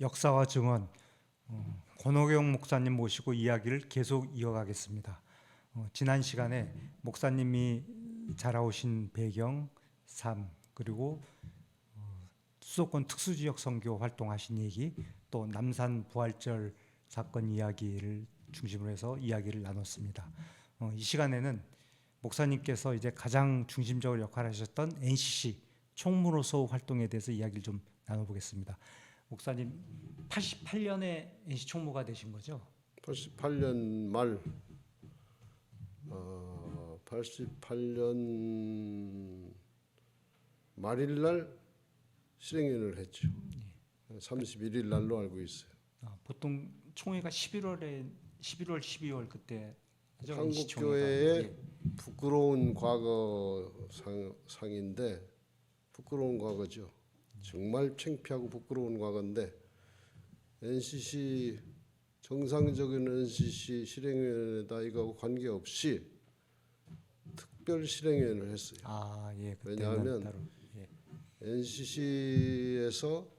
역사와 증언 권호경 목사님 모시고 이야기를 계속 이어가겠습니다. 지난 시간에 목사님이 자라오신 배경, 삶 그리고 수도권 특수지역 선교 활동하신 얘기 또 남산 부활절 사건 이야기를 중심으로 해서 이야기를 나눴습니다. 이 시간에는 목사님께서 이제 가장 중심적으로 역할을 하셨던 NCC 총무로서 활동에 대해서 이야기를 좀 나눠보겠습니다. 목사님 88년에 NC 총무가 되신 거죠? 88년 말 88년 말일날 실행위원회를 했죠. 31일 날로 알고 있어요. 보통 총회가 11월, 12월 그때 하죠? 한국 교회의 부끄러운 과거 상인데 부끄러운 과거죠. 정말 창피하고 부끄러운 과거인데 NCC 정상적인 NCC 실행위원회다 이거하고 관계없이 특별 실행위원회를 했어요. 왜냐하면 NCC에서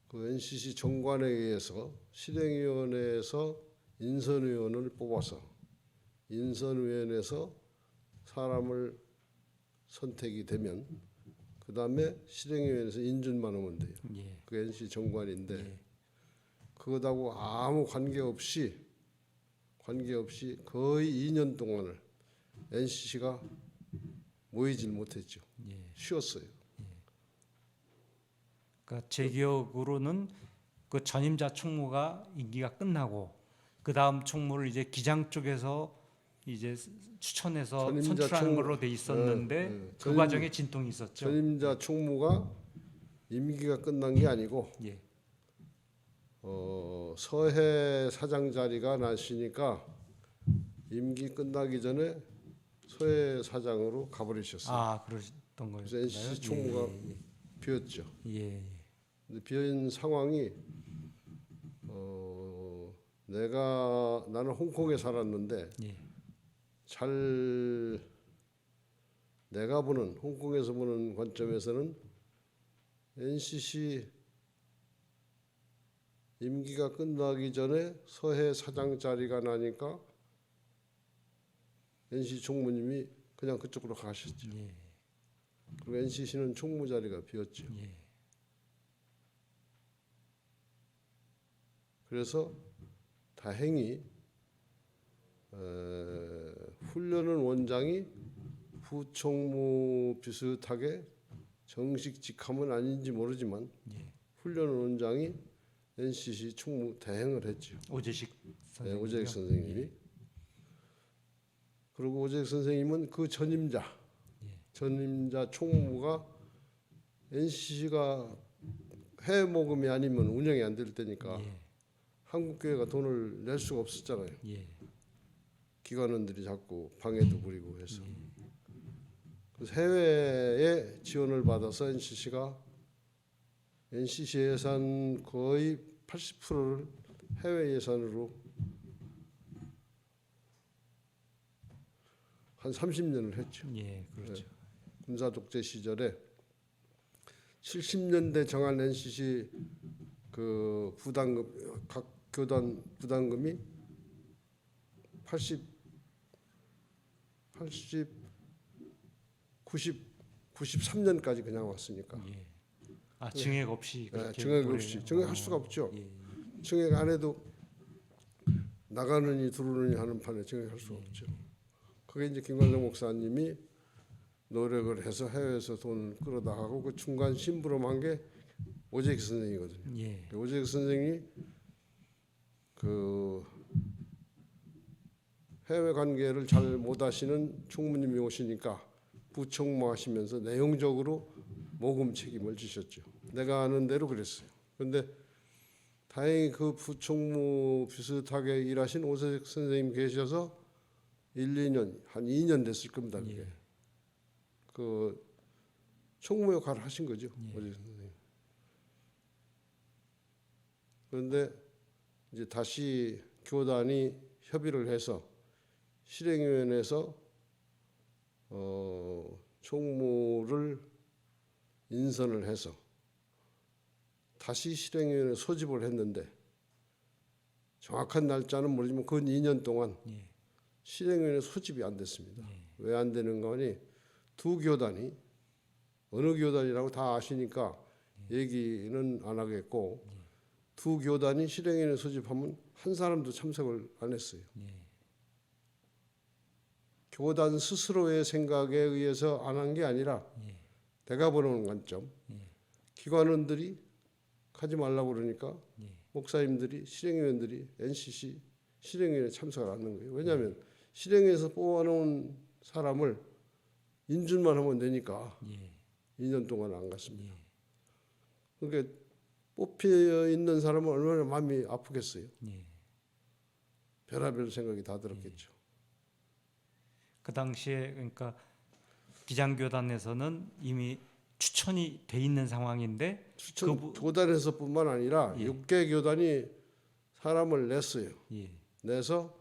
그 NCC 정관에 의해서 실행위원회에서 인선위원을 뽑아서 인선위원회에서 사람을 선택이 되면 그 다음에 실행위원회에서 인준만 하면 돼요. 그 NCC 정관인데 그것하고 아무 관계없이 거의 2년 동안을 NCC가 모이질 못했죠. 쉬었어요. 그러니까 제 기억으로는 그 전임자 총무가 임기가 끝나고 그 다음 총무를 이제 기장 쪽에서 이제 추천해서 선출하는 걸로 돼 있었는데 그 과정에 진통이 있었죠. 전임자 총무가 임기가 끝난 게 아니고 서해 사장 자리가 나시니까 임기 끝나기 전에 서해 사장으로 가버리셨어요. 그러셨던 거예요. 그래서 NCC 총무가 비었죠. 근데 비어있는 상황이 나는 홍콩에 살았는데 내가 보는 홍콩에서 보는 관점에서는 NCC 임기가 끝나기 전에 서해 사장 자리가 나니까 NCC 총무님이 그냥 그쪽으로 가셨죠. 그리고 NCC는 총무 자리가 비었죠. 그래서 다행히 훈련은 원장이 부총무 비슷하게 정식 직함은 아닌지 모르지만 훈련은 원장이 NCC 총무 대행을 했죠. 오재식 선생님. 오재식 선생님이. 그리고 오재식 선생님은 그 전임자 총무가 NCC가 해외 모금이 아니면 운영이 안 될 때니까 한국교회가 돈을 낼 수가 없었잖아요. 기관원들이 자꾸 방해도 부리고 해서. 그래서 해외에 지원을 받아서 NCC가 NCC 예산 거의 80%를 해외 예산으로 한 30년을 했죠. 그렇죠. 군사 독재 시절에 70년대 정한 NCC 그 부담금 각 교단 부담금이 93년까지 그냥 왔으니까. 증액 없이 증액 없이 증액할 수가 없죠. 증액 안 해도 나가느니 들어오느니 하는 판에 증액할 수가 없죠. 그게 이제 김관성 목사님이 노력을 해서 해외에서 돈을 끌어다가고 그 중간 심부름한 게 오재익 선생이거든요. 오재익 선생이 그 해외 관계를 잘 못하시는 총무님이 오시니까 부총무 하시면서 내용적으로 모금 책임을 지셨죠. 내가 아는 대로 그랬어요. 그런데 다행히 그 부총무 비슷하게 일하신 오재익 선생님 계셔서 1-2년 한 2년 됐을 겁니다. 그게. 그 총무 역할을 하신 거죠. 오재익 선생님. 그런데 이제 다시 교단이 협의를 해서 실행위원회에서 총무를 인선을 해서 다시 실행위원회 소집을 했는데 정확한 날짜는 모르지만 그 2년 동안 예. 실행위원회 소집이 안 됐습니다. 왜 안 되는 거니? 두 교단이 어느 교단이라고 다 아시니까 얘기는 안 하겠고 두 교단이 실행위원회 소집하면 한 사람도 참석을 안 했어요. 교단 스스로의 생각에 의해서 안 한 게 아니라 내가 보는 관점 기관원들이 가지 말라고 그러니까 목사님들이 실행위원들이 NCC 실행위원회에 참석을 안 하는 거예요. 왜냐하면 실행위에서 뽑아놓은 사람을 인준만 하면 되니까 2년 동안 안 갔습니다. 그러니까 뽑혀 있는 사람은 얼마나 마음이 아프겠어요. 별의별 생각이 다 들었겠죠. 그 당시에 그러니까 비장교단에서는 이미 추천이 돼 있는 상황인데 추천 교단에서뿐만 아니라 6개 교단이 사람을 냈어요. 내서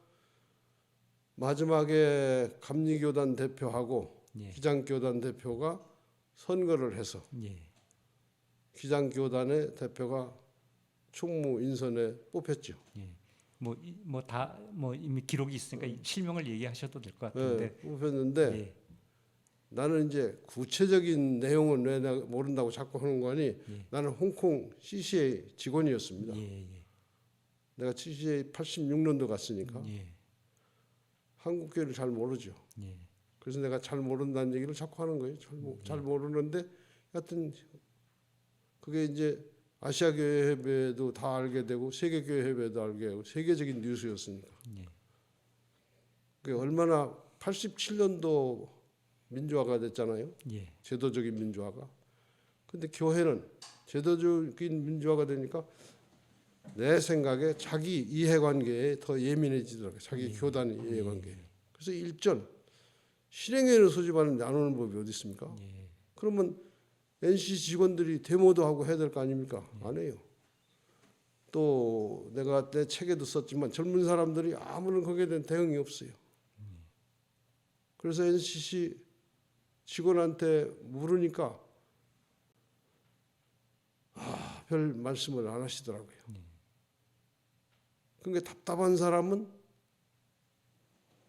마지막에 감리교단 대표하고 기장교단 대표가 선거를 해서 기장교단의 대표가 총무 인선에 뽑혔죠. 뭐 이미 기록이 있으니까 실명을 얘기하셔도 될 것 같은데. 뽑혔는데 나는 이제 구체적인 내용은 왜 내가 모른다고 자꾸 하는 거니? 나는 홍콩 CCA 직원이었습니다. 내가 CCA 86년도 갔으니까 한국 교회를 잘 모르죠. 그래서 내가 잘 모른다는 얘기를 자꾸 하는 거예요. 잘 모르는데 하여튼 그게 이제 아시아 교회 협회도 다 알게 되고 세계 교회 협회도 알게 되고 세계적인 뉴스였으니까. 그 얼마나 87년도 민주화가 됐잖아요. 제도적인 민주화가. 근데 교회는 제도적인 민주화가 되니까 내 생각에 자기 이해관계에 더 예민해지더라고요. 자기 교단 이해관계에. 그래서 일전 실행위원회 소집하는데 안 오는 법이 어디 있습니까? 그러면 NC 직원들이 데모도 하고 해야 될 거 아닙니까? 안 해요. 또 내가 내 책에도 썼지만 젊은 사람들이 아무런 거기에 대한 대응이 없어요. 그래서 NCC 직원한테 물으니까 별 말씀을 안 하시더라고요. 그러니까 답답한 사람은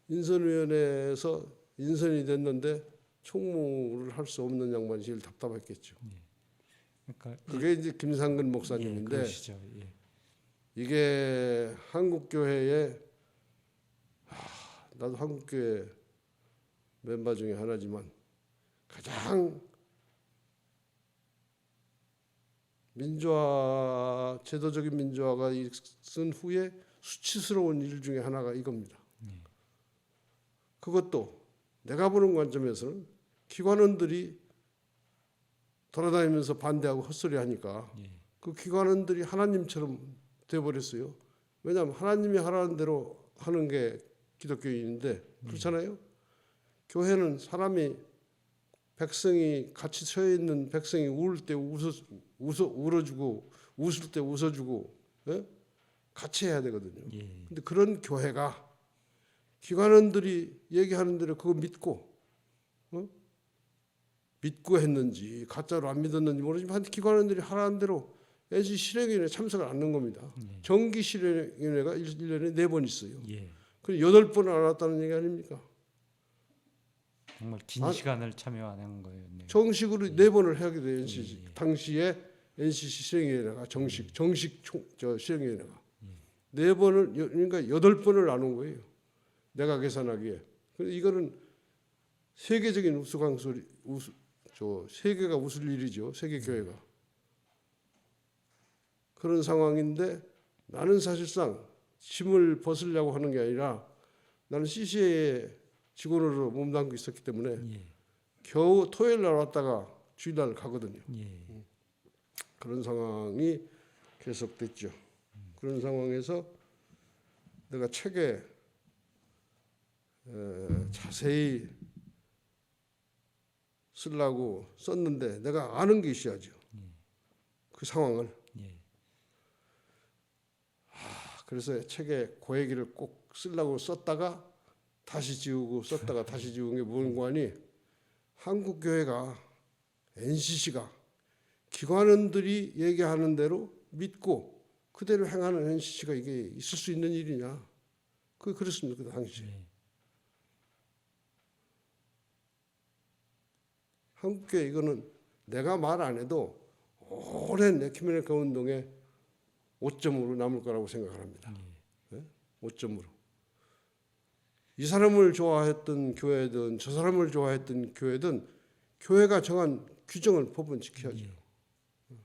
인선위원회에서 인선이 됐는데 총무를 할 수 없는 양반이 제일 답답했겠죠. 그러니까 그게 이제 김상근 목사님인데 그러시죠. 이게 한국 교회에 나도 한국 교회 멤버 중에 하나지만 가장 민주화 제도적인 민주화가 있은 후에 수치스러운 일 중에 하나가 이겁니다. 그것도 내가 보는 관점에서는 기관원들이 돌아다니면서 반대하고 헛소리하니까 그 기관원들이 하나님처럼 돼버렸어요. 왜냐하면 하나님이 하라는 대로 하는 게 기독교인인데 그렇잖아요. 교회는 사람이 백성이 같이 서 있는 백성이 울 때 울어주고 웃을 때 웃어주고 같이 해야 되거든요. 근데 그런 교회가 기관원들이 얘기하는 대로 그거 믿고 했는지 가짜로 안 믿었는지 모르지만 기관원들이 하라는 대로 NC 실행위원회 참석을 안 하는 겁니다. 정기 실행위원회가 1년에 4번 있어요. 그리고 8번을 안 왔다는 얘기 아닙니까? 정말 긴 시간을 참여 안 한 거예요. 정식으로 4번을 하게 돼요. NCC. 당시에 NCC 실행위원회가 정식 실행위원회가 4번을 그러니까 8번을 안 온 거예요. 내가 계산하기에. 이거는 세계적인 우스꽝소리, 세계가 웃을 일이죠. 세계 교회가. 그런 상황인데 나는 사실상 짐을 벗으려고 하는 게 아니라 나는 CCA에 직원으로 몸담고 있었기 때문에 겨우 토요일 날 왔다가 주일날 가거든요. 그런 상황이 계속됐죠. 그런 상황에서 내가 책에 자세히 쓰려고 썼는데 내가 아는 게 있어야죠. 그 상황을. 그래서 책에 그 얘기를 꼭 쓰려고 썼다가 다시 지우고 썼다가 다시 지운 게 뭔가 하니 한국 교회가 NCC가 기관원들이 얘기하는 대로 믿고 그대로 행하는 NCC가 이게 있을 수 있는 일이냐? 그랬습니다 그 당시에. 예. 한국교회 이거는 내가 말 안 해도 오랜 에큐메니컬 운동의 오점으로 남을 거라고 생각을 합니다. 예? 오점으로. 이 사람을 좋아했던 교회든 저 사람을 좋아했던 교회든 교회가 정한 규정을 법은 지켜야죠. 예.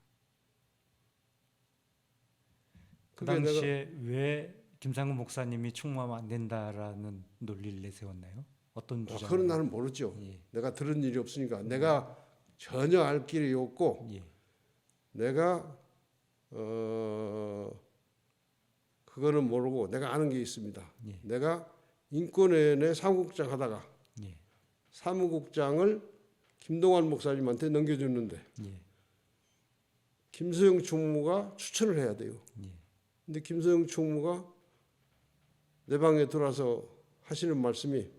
그 그게 당시에 왜 김상근 목사님이 충무하면 안 된다라는 논리를 내세웠나요? 어떤 주장? 그건 나는 모르죠. 예. 내가 들은 일이 없으니까 내가 전혀 알 길이 없고 예. 내가 그거는 모르고 내가 아는 게 있습니다. 예. 내가 인권위원회 사무국장 하다가 예. 사무국장을 김동완 목사님한테 넘겨줬는데 예. 김소영 총무가 추천을 해야 돼요. 예. 근데 김소영 총무가 내 방에 들어와서 하시는 말씀이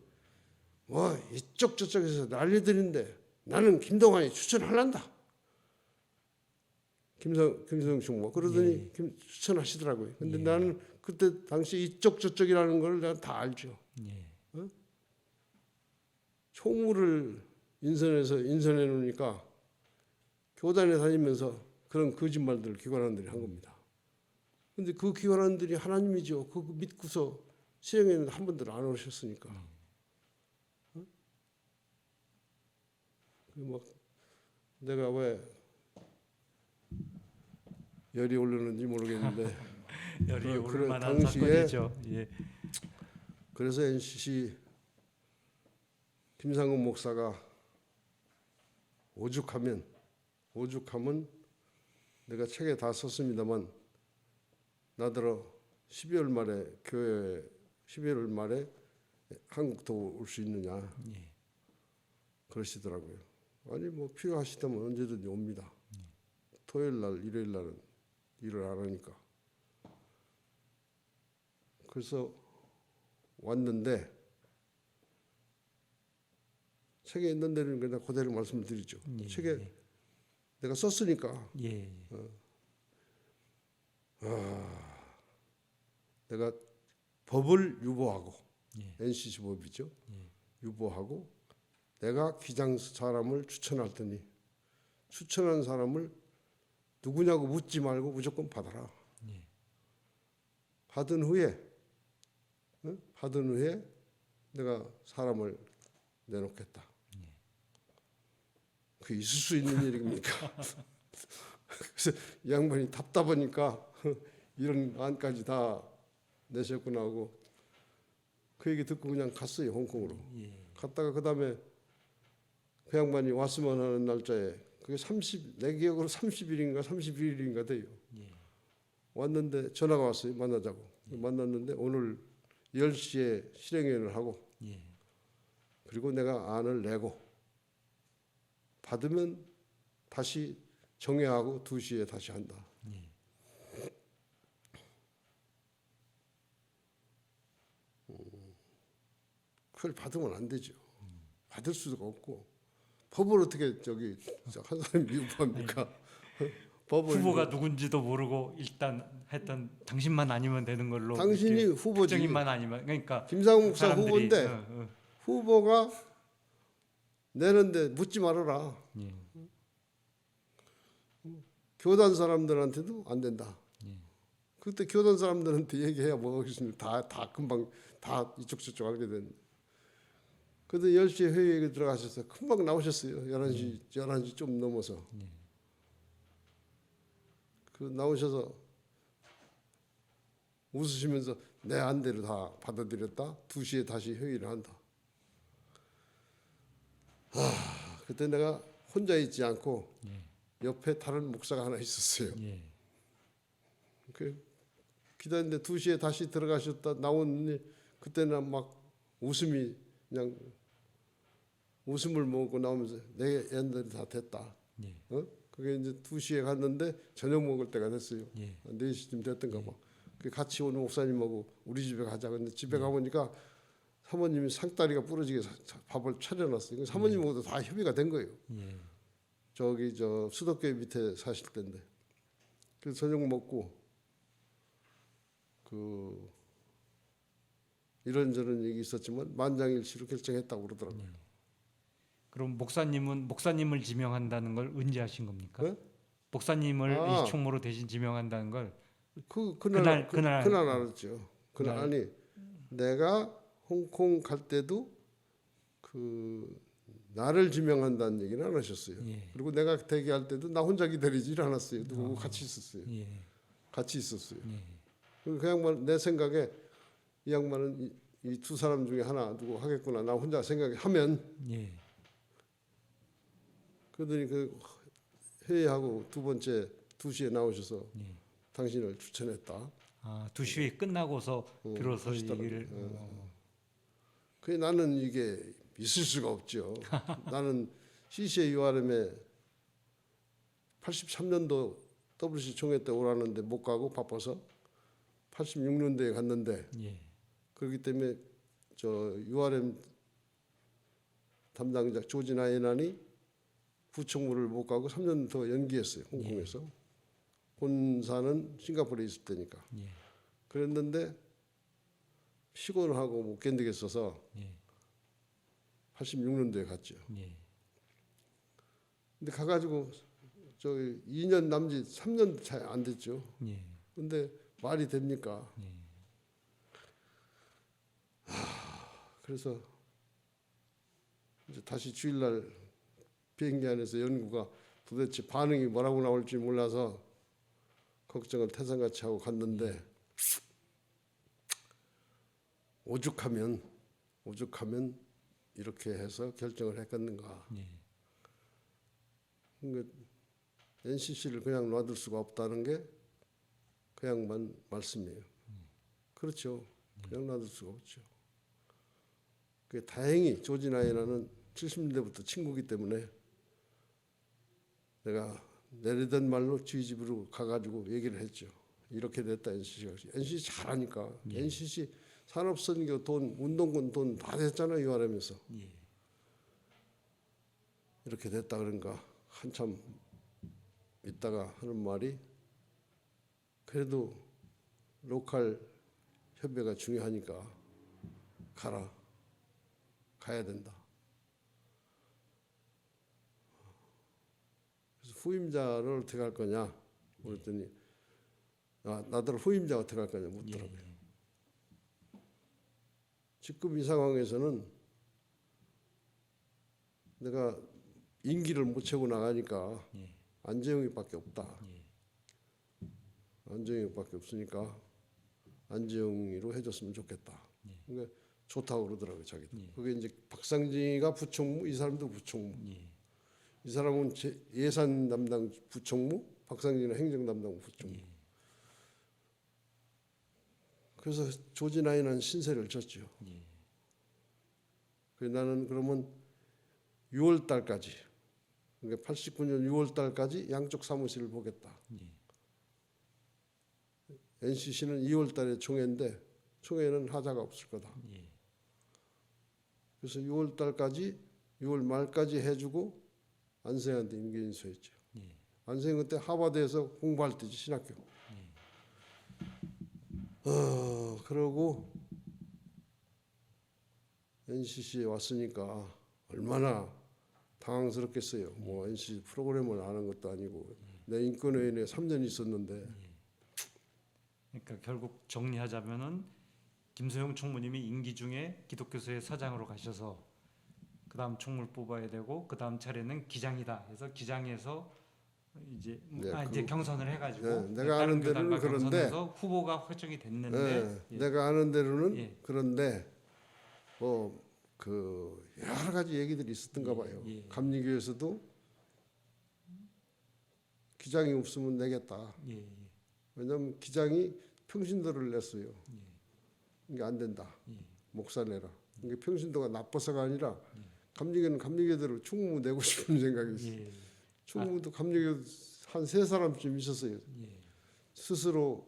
뭐 이쪽 저쪽에서 난리들인데 나는 김동완이 추천할란다. 김소영 총무 그러더니 추천하시더라고요. 근데 나는 그때 당시 이쪽 저쪽이라는 걸 내가 다 알죠. 예. 총무를 인선해 놓으니까 교단에 다니면서 그런 거짓말들을 기관원들이 한 겁니다. 근데 그 기관원들이 하나님이죠. 그거 믿고서 실행에는 한 번도 안 오셨으니까. 막 내가 왜 열이 오르는지 모르겠는데 열이 그래, 오를 만한 당시에 사건이죠. 예. 그래서 NCC 김상근 목사가 오죽하면 내가 책에 다 썼습니다만 나더러 12월 말에 교회 12월 말에 한국도 올 수 있느냐 예. 그러시더라고요. 아니 뭐 필요하시다면 언제든지 옵니다. 토요일 날 일요일 날은 일을 안 하니까. 그래서 왔는데 책에 있는 대로는 그냥 그대로 말씀을 드리죠. 예. 책에 내가 썼으니까 예. 내가 법을 유보하고 예. NCC 법이죠. 예. 유보하고 내가 기장 사람을 추천할 테니 추천한 사람을 누구냐고 묻지 말고 무조건 받아라. 예. 받은 후에 내가 사람을 내놓겠다. 그게 있을 수 있는 일입니까? 그래서 이 양반이 답답하니까 이런 안까지 다 내셨구나 하고 그 얘기 듣고 그냥 갔어요. 홍콩으로. 예. 갔다가 그 다음에 그 양반이 왔으면 하는 날짜에 그게 내 기억으로 30일인가 31일인가 돼요. 예. 왔는데 전화가 왔어요. 만나자고. 만났는데 오늘 10시에 실행위원을 하고 예. 그리고 내가 안을 내고 받으면 다시 정회하고 2시에 다시 한다. 예. 그걸 받으면 안 되죠. 받을 수가 없고 법을 어떻게 한 사람이 유보합니까? 법을 후보가 누군지도 모르고 일단 했던 당신만 아니면 되는 걸로 당신이 이렇게 후보지. 특정인만 아니면 그러니까 김상훈 목사 사람들이, 후보인데 후보가 내는데 묻지 말아라. 예. 교단 사람들한테도 안 된다. 예. 그때 교단 사람들한테 얘기해야 뭐 하겠습니까? 다 금방 다 이쪽 저쪽 알게 된. 그래도 10시에 회의에 들어가셔서 금방 나오셨어요. 11시 좀 넘어서. 예. 그 나오셔서 웃으시면서 내 안대로 다 받아들였다. 2시에 다시 회의를 한다. 그때 내가 혼자 있지 않고 예. 옆에 다른 목사가 하나 있었어요. 예. 그 기다리는데 2시에 다시 들어가셨다 나오니 그때는 막 웃음이 그냥 웃음을 먹고 나오면서 내 옛날이 다 됐다. 예. 그게 이제 2시에 갔는데 저녁 먹을 때가 됐어요. 예. 4시쯤 됐던가 봐. 그 같이 오는 목사님하고 우리 집에 가자. 근데 집에 가보니까 사모님이 상다리가 부러지게 밥을 차려놨어요. 사모님하고도 다 협의가 된 거예요. 예. 저기 저 수도교 밑에 사실 때인데 그래서 저녁 먹고 그 이런저런 얘기 있었지만 만장일치로 결정했다고 그러더라고요. 그럼 목사님을 지명한다는 걸 언제 하신 겁니까? 네? 목사님을 아. 이 총무로 대신 지명한다는 걸 그날 그날 알았죠. 그날 날. 아니 내가 홍콩 갈 때도 그 나를 지명한다는 얘기는 안 하셨어요. 예. 그리고 내가 대기할 때도 나 혼자 기다리질 않았어요. 누구 같이 있었어요. 예. 같이 있었어요. 예. 그 양반 내 생각에 이 양반은 이 두 사람 중에 하나 누구 하겠구나. 나 혼자 생각하면 예. 그러더니 그 회의하고 두 번째 2시에 나오셔서 예. 당신을 추천했다. 아, 2시에 끝나고서 비로소 하시더라고요. 얘기를 그 나는 이게 있을 수가 없죠. 나는 CCA URM에 83년도 WC 총회 때 오라는데 못 가고 바빠서 86년도에 갔는데 예. 그렇기 때문에 저 URM 담당자 조진 아이난이 부총무를 못 가고 3년 더 연기했어요. 홍콩에서. 본사는 싱가포르에 있을 때니까. 예. 그랬는데 피곤하고 못 견디겠어서 예. 86년도에 갔죠. 예. 근데 가가지고 저 2년 남짓 3년 차이 안 됐죠. 예. 근데 말이 됩니까? 예. 그래서 이제 다시 주일날 비행기 안에서 연구가 도대체 반응이 뭐라고 나올지 몰라서 걱정을 태산같이 하고 갔는데 오죽하면 이렇게 해서 결정을 했겠는가. 예. 그러니까 NCC를 그냥 놔둘 수가 없다는 게 그 양반 말씀이에요. 그렇죠. 그냥 놔둘 수가 없죠. 그 다행히 조지 나이나는 70년대부터 친구기 때문에 내가 내리던 말로 주희 집으로 가가지고 얘기를 했죠. 이렇게 됐다 NCC가. NCC 잘하니까. NCC 산업선교 돈, 운동권 돈 다 됐잖아요. URM에서. 예. 이렇게 됐다 그런가 한참 있다가 하는 말이 그래도 로컬 협회가 중요하니까 가야 된다. 그래서 후임자를 어떻게 할 거냐 그랬더니 나들 후임자 어떻게 할 거냐 묻더라고요. 지금 이 상황에서는 내가 임기를 못 채우고 나가니까 예. 안재영이밖에 없다. 예. 안재영이밖에 없으니까 안재영이로 해줬으면 좋겠다. 그러니까 좋다고 그러더라고요, 자기도. 그게 이제 박상진이가 부총무, 이 사람도 부총무. 예. 이 사람은 예산 담당 부총무, 박상진은 행정 담당 부총무. 그래서 조진아이는 신세를 졌죠. 예. 그래서 나는 그러면 6월 달까지, 그러니까 89년 6월 달까지 양쪽 사무실을 보겠다. NCC는 2월 달에 총회인데 총회는 하자가 없을 거다. 예. 그래서 6월 달까지 6월 말까지 해주고 안생한테 임기 인수했죠. 예. 안생 그때 하버드에서 공부할 때지 신학교. 그러고 NCC에 왔으니까 얼마나 당황스럽겠어요. 뭐 NCC 프로그램을 아는 것도 아니고 내 인권위원회에 3년 있었는데 그러니까 결국 정리하자면은 김소영 총무님이 임기 중에 기독교소의 사장으로 가셔서 그다음 총무를 뽑아야 되고 그다음 차례는 기장이다. 해서 기장에서 이제 이제 경선을 해가지고 내가 아는 대로는 그런데 후보가 확정이 됐는데 내가 아는 대로는 예. 그런데 뭐 그 여러 가지 얘기들이 있었던가 봐요. 감리교에서도 기장이 없으면 내겠다. 왜냐하면 기장이 평신도를 냈어요. 이게 안 된다. 목사 내라. 이게 평신도가 나빠서가 아니라 감리교는 감리교대로 충무 내고 싶은 생각이 있어요. 충무도 감리교 한 3사람쯤 있었어요. 스스로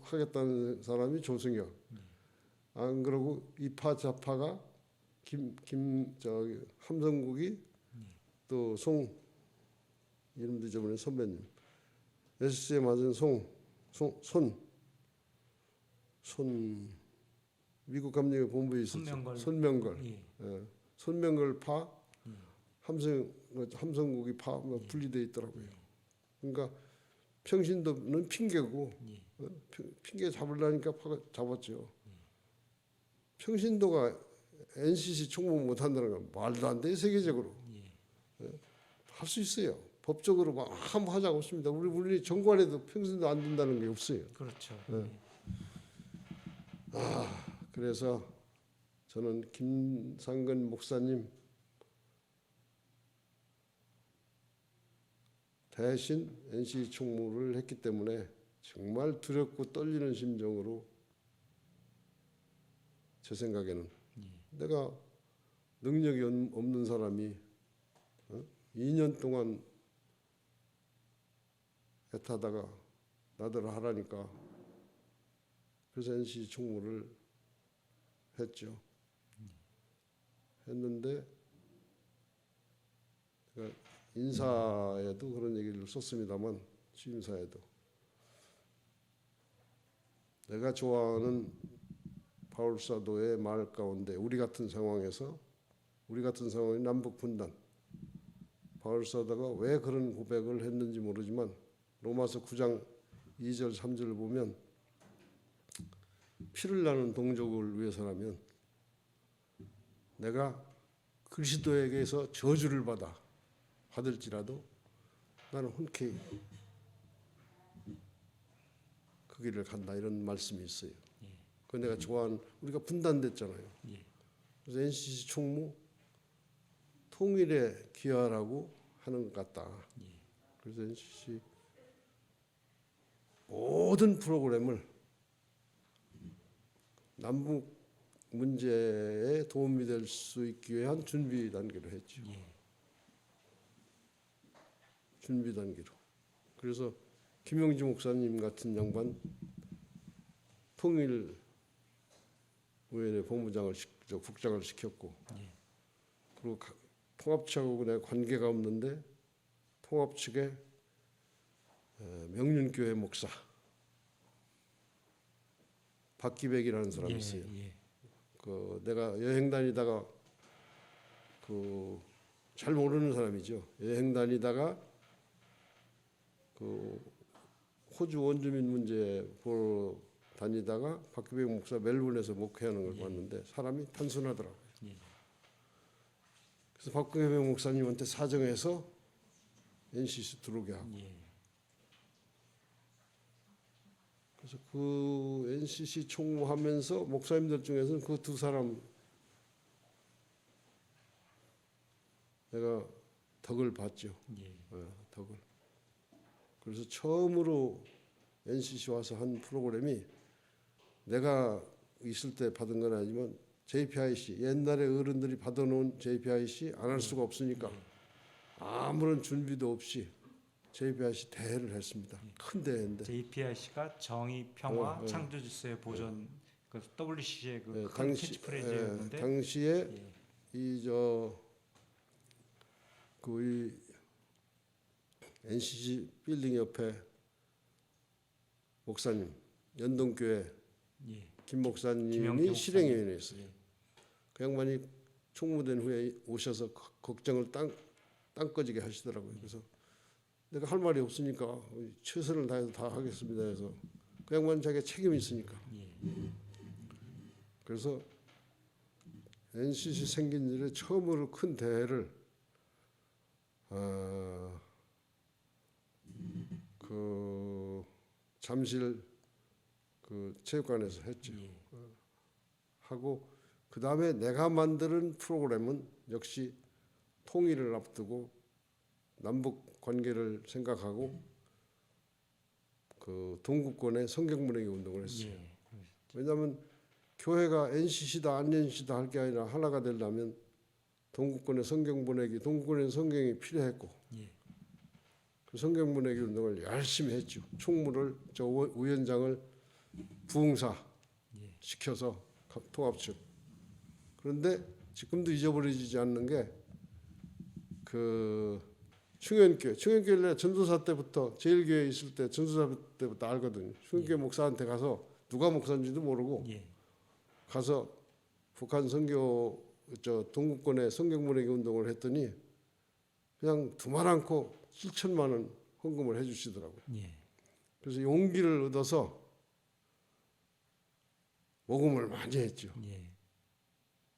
하겠다는 사람이 조승혁. 안 그러고 이파 좌파가 저기 함성국이 또 이름도 잊어버린 선배님. SS에 맞은 손 미국 감리교 본부에 있었죠. 손명걸. 예. 예. 손명걸 파, 함성국이 파 분리돼 있더라고요. 그러니까 평신도는 핑계고 핑계 잡으려니까 파가 잡았죠. 평신도가 NCC 총무 못한다는 건 말도 안 돼, 세계적으로. 할 수 있어요. 법적으로 막 한번 하자고 없습니다. 우리 정관에도 평신도 안 된다는 게 없어요. 그렇죠. 그래서 저는 김상근 목사님 대신 NCC 총무를 했기 때문에 정말 두렵고 떨리는 심정으로 제 생각에는 내가 능력이 없는 사람이 2년 동안 애타다가 나더러 하라니까 그래서 NCC 총무를 했죠. 했는데 제가 인사에도 그런 얘기를 썼습니다만 취임사에도 내가 좋아하는 바울사도의 말 가운데 우리 같은 상황이 남북 분단 바울사도가 왜 그런 고백을 했는지 모르지만 로마서 9장 2절 3절을 보면 피를 나는 동족을 위해서라면 내가 그리스도에게서 저주를 받을지라도 나는 흔쾌히 그 길을 간다 이런 말씀이 있어요. 그 내가 좋아하는 우리가 분단됐잖아요. 그래서 NCC 총무 통일에 기여하라고 하는 것 같다. 그래서 NCC 모든 프로그램을 남북 문제에 도움이 될 수 있기 위한 준비 단계로 했죠. 준비 단계로. 그래서 김용지 목사님 같은 양반 통일위원회 본부장을 국장을 시켰고, 그리고 통합측하고 내가 관계가 없는데 통합 측에 명륜교회 목사 박기백이라는 사람이 있어요. 그 내가 여행 다니다가 잘 모르는 사람이죠. 여행 다니다가 호주 원주민 문제 보러 다니다가 박기백 목사 멜번에서 목회하는 걸 봤는데 사람이 단순하더라고요. 그래서 박기백 목사님한테 사정해서 NCC 들어오게 하고. 그래서 그 NCC 총무하면서 목사님들 중에서는 그 두 사람 내가 덕을 봤죠. 덕을. 그래서 처음으로 NCC 와서 한 프로그램이 내가 있을 때 받은 건 아니지만 JPIC 옛날에 어른들이 받아놓은 JPIC 안 할 수가 없으니까 아무런 준비도 없이 JPIC 대회를 했습니다. 큰 대회인데. JPIC가 정의, 평화, 창조 질서의 보존, 그 WC의 그 캐치프레이즈였는데 당시에 이 NCC 빌딩 옆에 목사님 연동교회 김 목사님이 실행위원회에 있어요. 그 양반이 총무된 후에 오셔서 걱정을 땅꺼지게 하시더라고요. 그래서 내가 할 말이 없으니까 최선을 다해서 다 하겠습니다 해서 그 양반 자기가 책임이 있으니까. 그래서 NCC 생긴 일에 처음으로 큰 대회를 잠실 체육관에서 했죠. 하고 그 다음에 내가 만드는 프로그램은 역시 통일을 앞두고 남북 관계를 생각하고 그 동구권의 성경분해기 운동을 했어요. 왜냐하면 교회가 NCC다 안 NCC다 할 게 아니라 하나가 되려면 동구권의 성경분해기, 동구권의 성경이 필요했고 그 성경분해기 운동을 열심히 했죠. 총무를 저 위원장을 부흥사 시켜서 통합측. 그런데 지금도 잊어버리지 않는 게 그 충현교회 전도사 때부터 제일교회 있을 때 전도사 때부터 알거든요. 충현교회 목사한테 가서 누가 목사인지도 모르고 예. 가서 북한 선교 동구권에 성경문화기 운동을 했더니 그냥 두말 않고 7천만 원 헌금을 해주시더라고요. 예. 그래서 용기를 얻어서 모금을 많이 했죠. 예.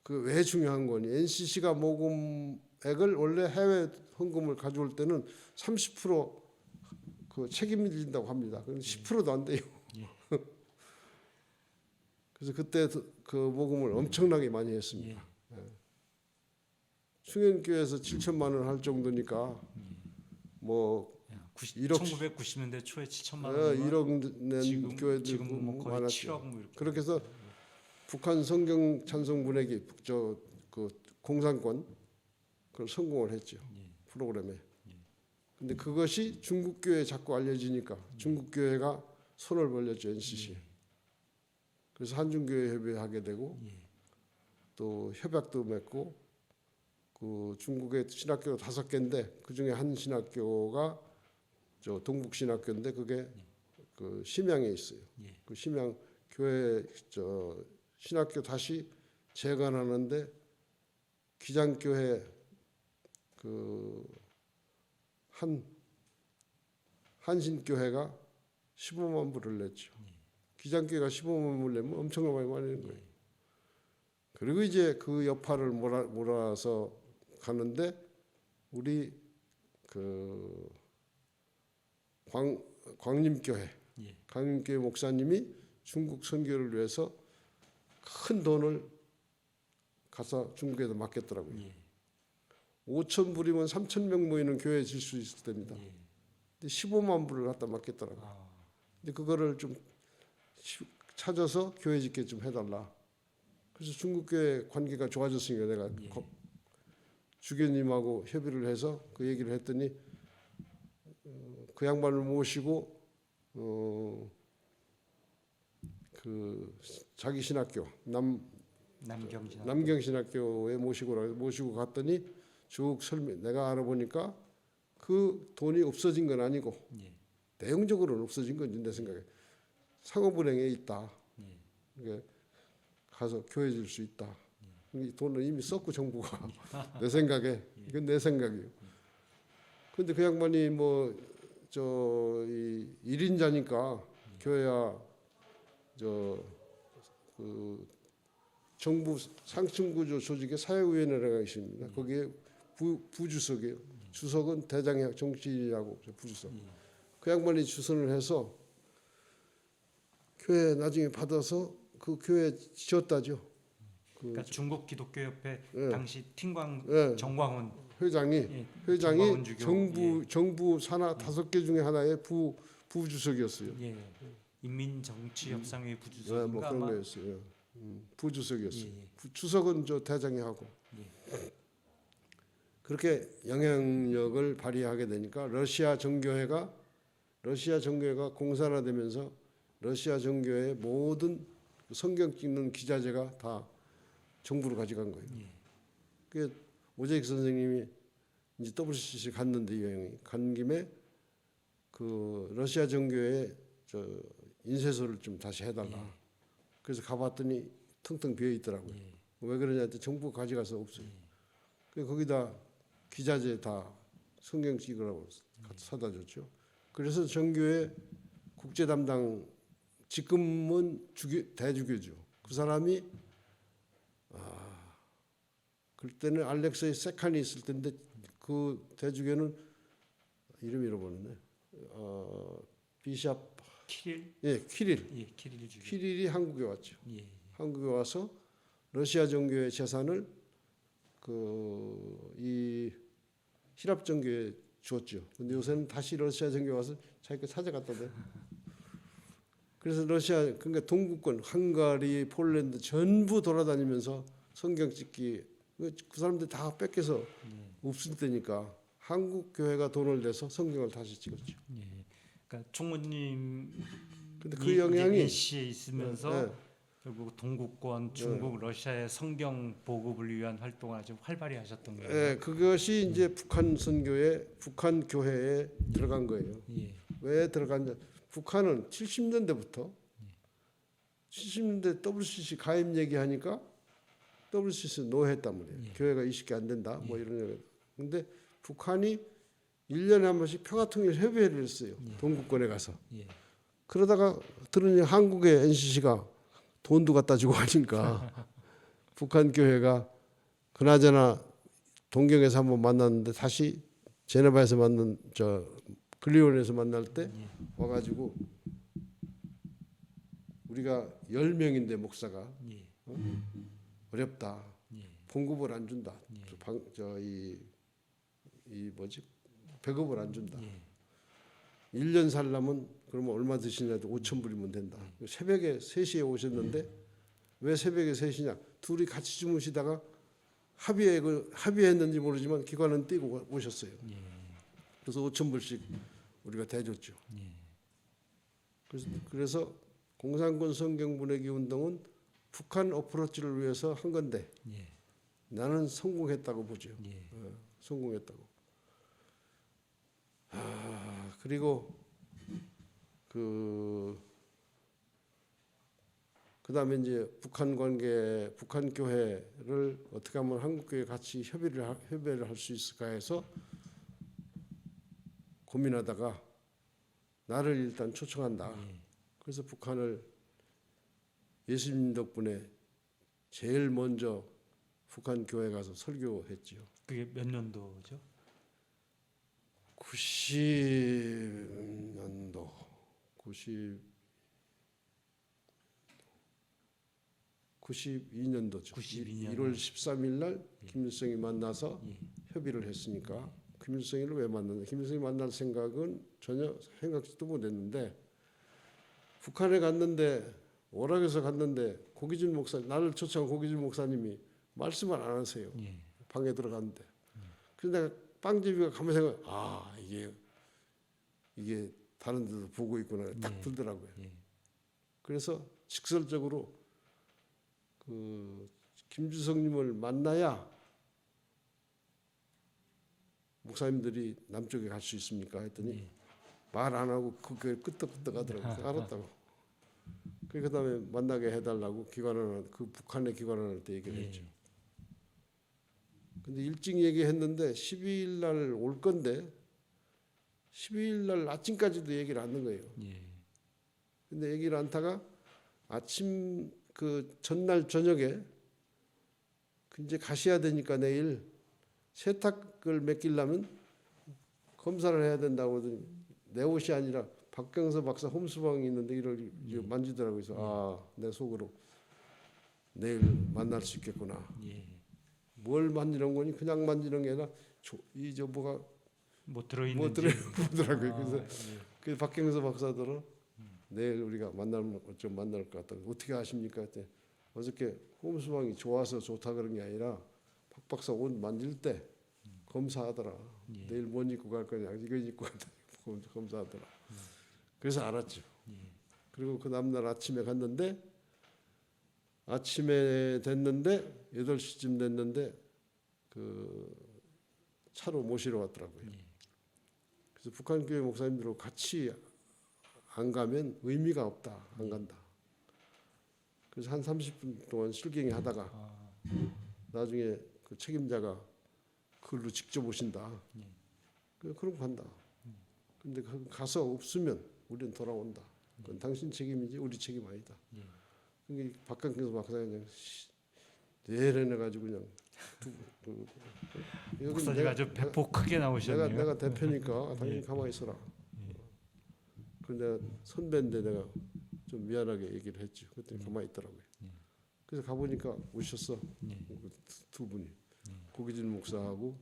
그 왜 중요한 거니? NCC가 모금액을 원래 해외 헌금을 가져올 때는 30%그 책임을 진다고 합니다. 그럼 10%도 안 돼요. 예. 그래서 그때 그 모금을 엄청나게 많이 했습니다. 충현교회에서 7천만 원 할 정도니까 뭐 1990년대 초에 7천만 원. 1억 낸 교회들도 지금 뭐 거의 많았죠. 7억 뭐 이렇게. 그렇게 해서 북한 성경 찬송 분해기 그 공산권 그걸 성공을 했죠. 프로그램에. 근데 그것이 중국 교회에 자꾸 알려지니까 중국 교회가 손을 벌렸죠. NCC. 그래서 한중교회 협의하게 되고 또 협약도 맺고 그 중국의 신학교 5개인데 그 중에 한 신학교가 저 동북 신학교인데 그게 그 심양에 있어요. 그 심양 교회 저 신학교 다시 재건하는데 기장교회 그 한신교회가 15만 불을 냈죠. 기장교회가 15만 불을 내면 엄청나게 많이 내는 거예요. 그리고 이제 그 여파를 몰아서 가는데 우리 그 광림교회 광림교회 목사님이 중국 선교를 위해서 큰 돈을 가서 중국에도 맡겼더라고요. 5천 불이면 3천 명 모이는 교회에 질 수 있을 때입니다. 근데 15만 불을 갖다 맡겼더라고요. 근데 그거를 좀 찾아서 교회 짓게 좀 해달라. 그래서 중국 교회 관계가 좋아졌으니까 내가 주교님하고 협의를 해서 그 얘기를 했더니 그 양반을 모시고 그 자기 신학교 남경신학교에 모시고 갔더니 쭉 설명. 내가 알아보니까 그 돈이 없어진 건 아니고 내용적으로는 없어진 건지 내 생각에 상호불행에 있다. 그러니까 가서 교회 줄 수 있다. 이 돈을 이미 썼고 정부가 내 생각에 이건 내 생각이에요. 그런데 그 양반이 뭐 저 1인자니까 교회야 그 정부 상층구조 조직의 사회위원회가 있습니다. 거기에 부주석이에요. 주석은 대장의 정치인이라고 부주석. 그 양반이 주선을 해서 교회 나중에 받아서 그 교회 지었다죠. 그러니까 중국 기독교협회 당시 팀광 정광훈 회장이 정광훈 주교, 정부 산하 5개 중에 하나의 부주석이었어요. 인민정치협상회 부주석인가 뭐 그런 아마. 거였어요. 부주석이었어요. 주석은 저 대장이 하고. 그렇게 영향력을 발휘하게 되니까 러시아 정교회가 공산화되면서 러시아 정교회의 모든 성경 찍는 기자재가 다 정부로 가져간 거예요. 그 오재익 선생님이 이제 WCC 갔는데 여행이 간 김에 그 러시아 정교회 저 인쇄소를 좀 다시 해달라. 그래서 가봤더니 텅텅 비어 있더라고요. 왜 그러냐 했더니 정부가 가져가서 없어요. 그래서 거기다 기자재 다 성경 찍으라고 사다 줬죠. 그래서 정교회 국제 담당 지금은 대주교죠. 그 사람이 그때는 알렉세이 세칸이 있을 텐데 그 대주교는 이름 잃어버렸네. 비샵 키릴? 키릴. 키릴 주교. 키릴이 한국에 왔죠. 한국에 와서 러시아 정교회 재산을 이 히랍 정교회에 줬죠. 근데 요새는 다시 러시아 정교회 와서 자기가 찾아갔다 대. 그래서 그러니까 동구권, 헝가리, 폴란드 전부 돌아다니면서 성경 찍기 그 사람들 다 뺏겨서 없을 때니까 한국 교회가 돈을 내서 성경을 다시 찍었죠. 그러니까 총무님 근데 그 영향이 NC에 있으면서 결국 동구권, 중국, 러시아의 성경 보급을 위한 활동을 아주 활발히 하셨던 거예요. 예, 그것이 이제 북한 선교에 북한 교회에 들어간 거예요. 예. 왜 들어갔냐? 북한은 70년대부터 70년대 WCC 가입 얘기하니까 WCC 노했단 말이에요. 교회가 20개 안 된다. 뭐 이런 얘기. 근데 북한이 1년에 한 번씩 평화통일 협의회를 했어요. 동구권에 가서. 예. 그러다가 들으니 한국의 NCC가 돈도 갖다 주고 하니까 북한 교회가 그나저나 동경에서 한번 만났는데 다시 제네바에서 만난 글리온에서 만날 때 와가지고 우리가 10명인데 목사가 예. 어렵다. 예. 봉급을 안 준다. 배급을 안 준다. 예. 1년 살려면 그러면 얼마 드시냐도 5,000불이면 된다. 새벽에 3시에 오셨는데 왜 새벽에 3시냐? 둘이 같이 주무시다가 합의했는지 모르지만 기관은 띄고 오셨어요. 예. 그래서 5,000불씩 우리가 대줬죠. 예. 그래서 공산군 성경 보내기 운동은 북한 어프로치를 위해서 한 건데 예. 나는 성공했다고 보죠. 예. 성공했다고. 그리고 그다음에 이제 북한 교회를 어떻게 하면 한국 교회 같이 협의를 할 수 있을까 해서 고민하다가 나를 일단 초청한다. 그래서 북한을 예수님 덕분에 제일 먼저 북한 교회 가서 설교했지요. 그게 몇 년도죠? 90년도 92년도죠. 92년. 1월 13일 날 김일성이 만나서 협의를 했으니까 김일성이를 왜 만났냐? 김일성이 만날 생각은 전혀 생각지도 못했는데 북한에 갔는데 오락에서 갔는데 고기준 목사 나를 초청한 고기준 목사님이 말씀을 안 하세요. 예. 방에 들어갔는데 그래서 내가 빵집이가 가면 생각 이게 다른 데도 보고 있구나 딱 들더라고요. 예. 그래서 직설적으로 김주성님을 만나야 목사님들이 남쪽에 갈 수 있습니까? 했더니 말 안 하고 그 교회 끄떡끄떡 하더라고요. 알았다고. 그다음에 만나게 해달라고 그 북한의 기관을 때 얘기를 했죠. 근데 일찍 얘기했는데 12일 날 올 건데 12일 날 아침까지도 얘기를 안 하는 거예요. 근데 얘기를 안 타가 아침 그 전날 저녁에 이제 가셔야 되니까 내일 세탁을 맡기려면 검사를 해야 된다고 하더니 내 옷이 아니라 박경서 박사 홈수방이 있는데 이걸 만지더라고요. 그래서 내 속으로 내일 만날 수 있겠구나. 뭘 만지는 거니? 그냥 만지는 게 아니라 뭐가 뭐 들어있는지 보더라고요. 그래서 그 박경서 박사들은 내일 우리가 만날 것 같다. 어떻게 아십니까? 했더니 어저께 홈수방이 좋아서 좋다 그런 게 아니라 박 박사 옷 만질 때 검사하더라. 내일 뭔 입고 갈 거냐? 이거 입고 간다. 검사하더라. 그래서 알았죠. 그리고 그 다음날 아침에 갔는데 아침에 됐는데 8시쯤 됐는데 그 차로 모시러 왔더라고요. 그래서 북한 교회 목사님들하고 같이 안 가면 의미가 없다. 안 간다. 그래서 한 30분 동안 실갱이 하다가 나중에 그 책임자가 그걸로 직접 오신다. 그럼 간다. 근데 가서 없으면 우리는 돌아온다. 그건 당신 책임이지 우리 책임 아니다. 그러니까 박강경 박사가 그냥 내려내가지고 그냥 목사님 아주 배포 크게 나오셨네요. 내가 대표니까 당연히 가만히 있어라. 근데 선배인데 내가 좀 미안하게 얘기를 했죠. 그랬더니 가만히 있더라고요. 그래서 가보니까 오셨어. 두 분이 고기준 목사하고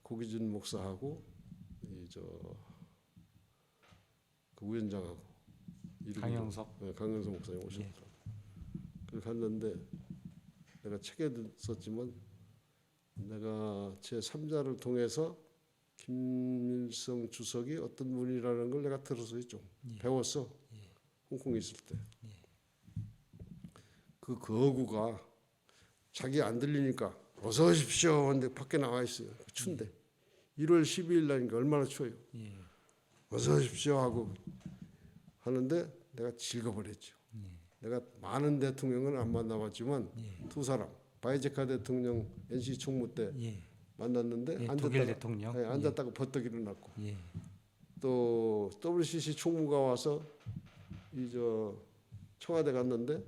고기준 목사하고 그 우연장하고 강영석. 네, 강영석 목사님 오셨더라고요. 그래서 갔는데 내가 책에 썼지만 내가 제 3자를 통해서 김일성 주석이 어떤 분이라는 걸 내가 들어서 좀 배웠어. 홍콩에 있을 때. 그 거구가 자기 안 들리니까 어서 오십시오 하는데 밖에 나와 있어요. 춘데 1월 12일 날이니까 얼마나 추워요. 예. 어서 오십시오 하고 하는데 내가 질거버렸죠. 내가 많은 대통령은 안 만나봤지만 두 사람 바이제카 대통령 NC 총무 때 예. 만났는데 예, 앉았다가 독일 대통령. 네, 앉았다가 버떡 일어났고 예. 또 WCC 총무가 와서 이 저 청와대 갔는데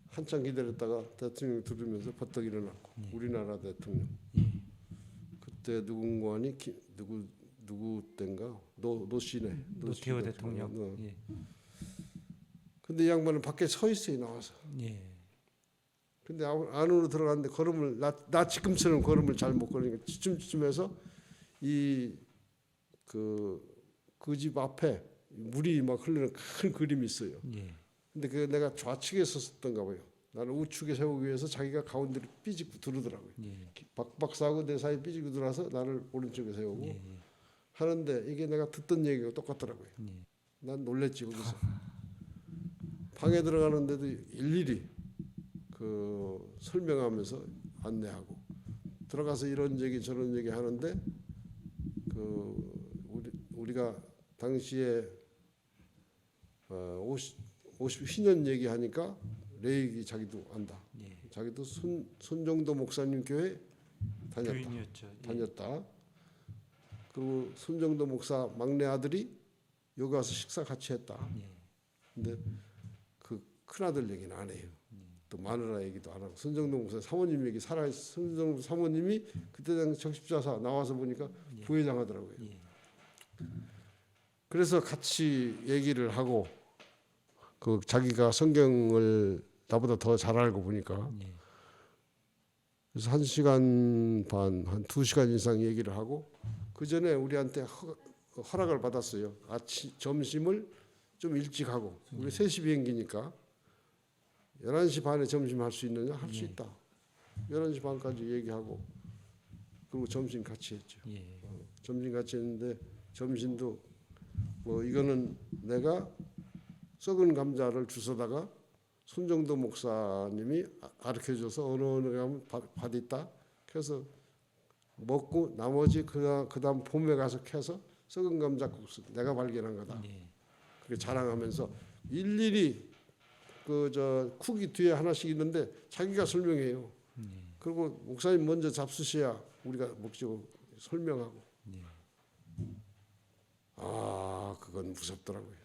한참 기다렸다가 대통령 들으면서 버떡 일어났고 우리나라 대통령 그때 누군가니 누구 땐가 노씨네 노태우 대통령. 예. 근데 이 양반은 밖에 서 있어요 나와서. 예. 근데 안으로 들어갔는데 걸음을 나 지금처럼 걸음을 잘 못 걸으니까 지춤지춤해서 이 그 집 앞에 물이 막 흐르는 큰 그림이 있어요. 예. 근데 그 내가 좌측에 섰었던가 봐요. 나는 우측에 세우기 위해서 자기가 가운데로 삐집고 들어오더라고요. 예. 박박사하고 내 사이 삐지고 들어와서 나를 오른쪽에 세우고 예. 하는데 이게 내가 듣던 얘기가 똑같더라고요. 예. 난 놀랬지 거기서. 방에 들어가는데도 일일이 그 설명하면서 안내하고 들어가서 이런 얘기 저런 얘기 하는데 그 우리가 당시에 50 휘년 얘기하니까 레이기 자기도 안다. 예. 자기도 손정도 목사님 교회 다녔다. 교인이었죠. 예. 다녔다. 그리고 손정도 목사 막내 아들이 여기 와서 식사 같이 했다. 예. 근데 그 큰아들 얘기는 안 해요. 또 마누라 얘기도 안 하고 손정도 목사 사모님 얘기 손정도 사모님이 그때 당시 적십자사 나와서 보니까 부회장 하더라고요. 예. 그래서 같이 얘기를 하고 그 자기가 성경을 나보다 더 잘 알고 보니까 예. 그래서 1시간 반, 한 2시간 이상 얘기를 하고 그 전에 우리한테 허락을 받았어요. 점심을 좀 일찍 하고 우리 3시 비행기니까 11시 반에 점심 할 수 있느냐? 할 수 있다. 11시 반까지 얘기하고 그리고 점심 같이 했죠. 예. 점심 같이 했는데 점심도 뭐 이거는 내가 썩은 감자를 주워다가 손정도 목사님이 가르쳐줘서 어느 가면 밭 있다. 그래서 먹고 나머지 그다음 봄에 가서 캐서 썩은 감자국수 내가 발견한 거다. 예. 그렇게 자랑하면서 일일이 그 저 쿡이 뒤에 하나씩 있는데 자기가 설명해요. 그리고 목사님 먼저 잡수셔야 우리가 먹자고 설명하고. 아 그건 무섭더라고요.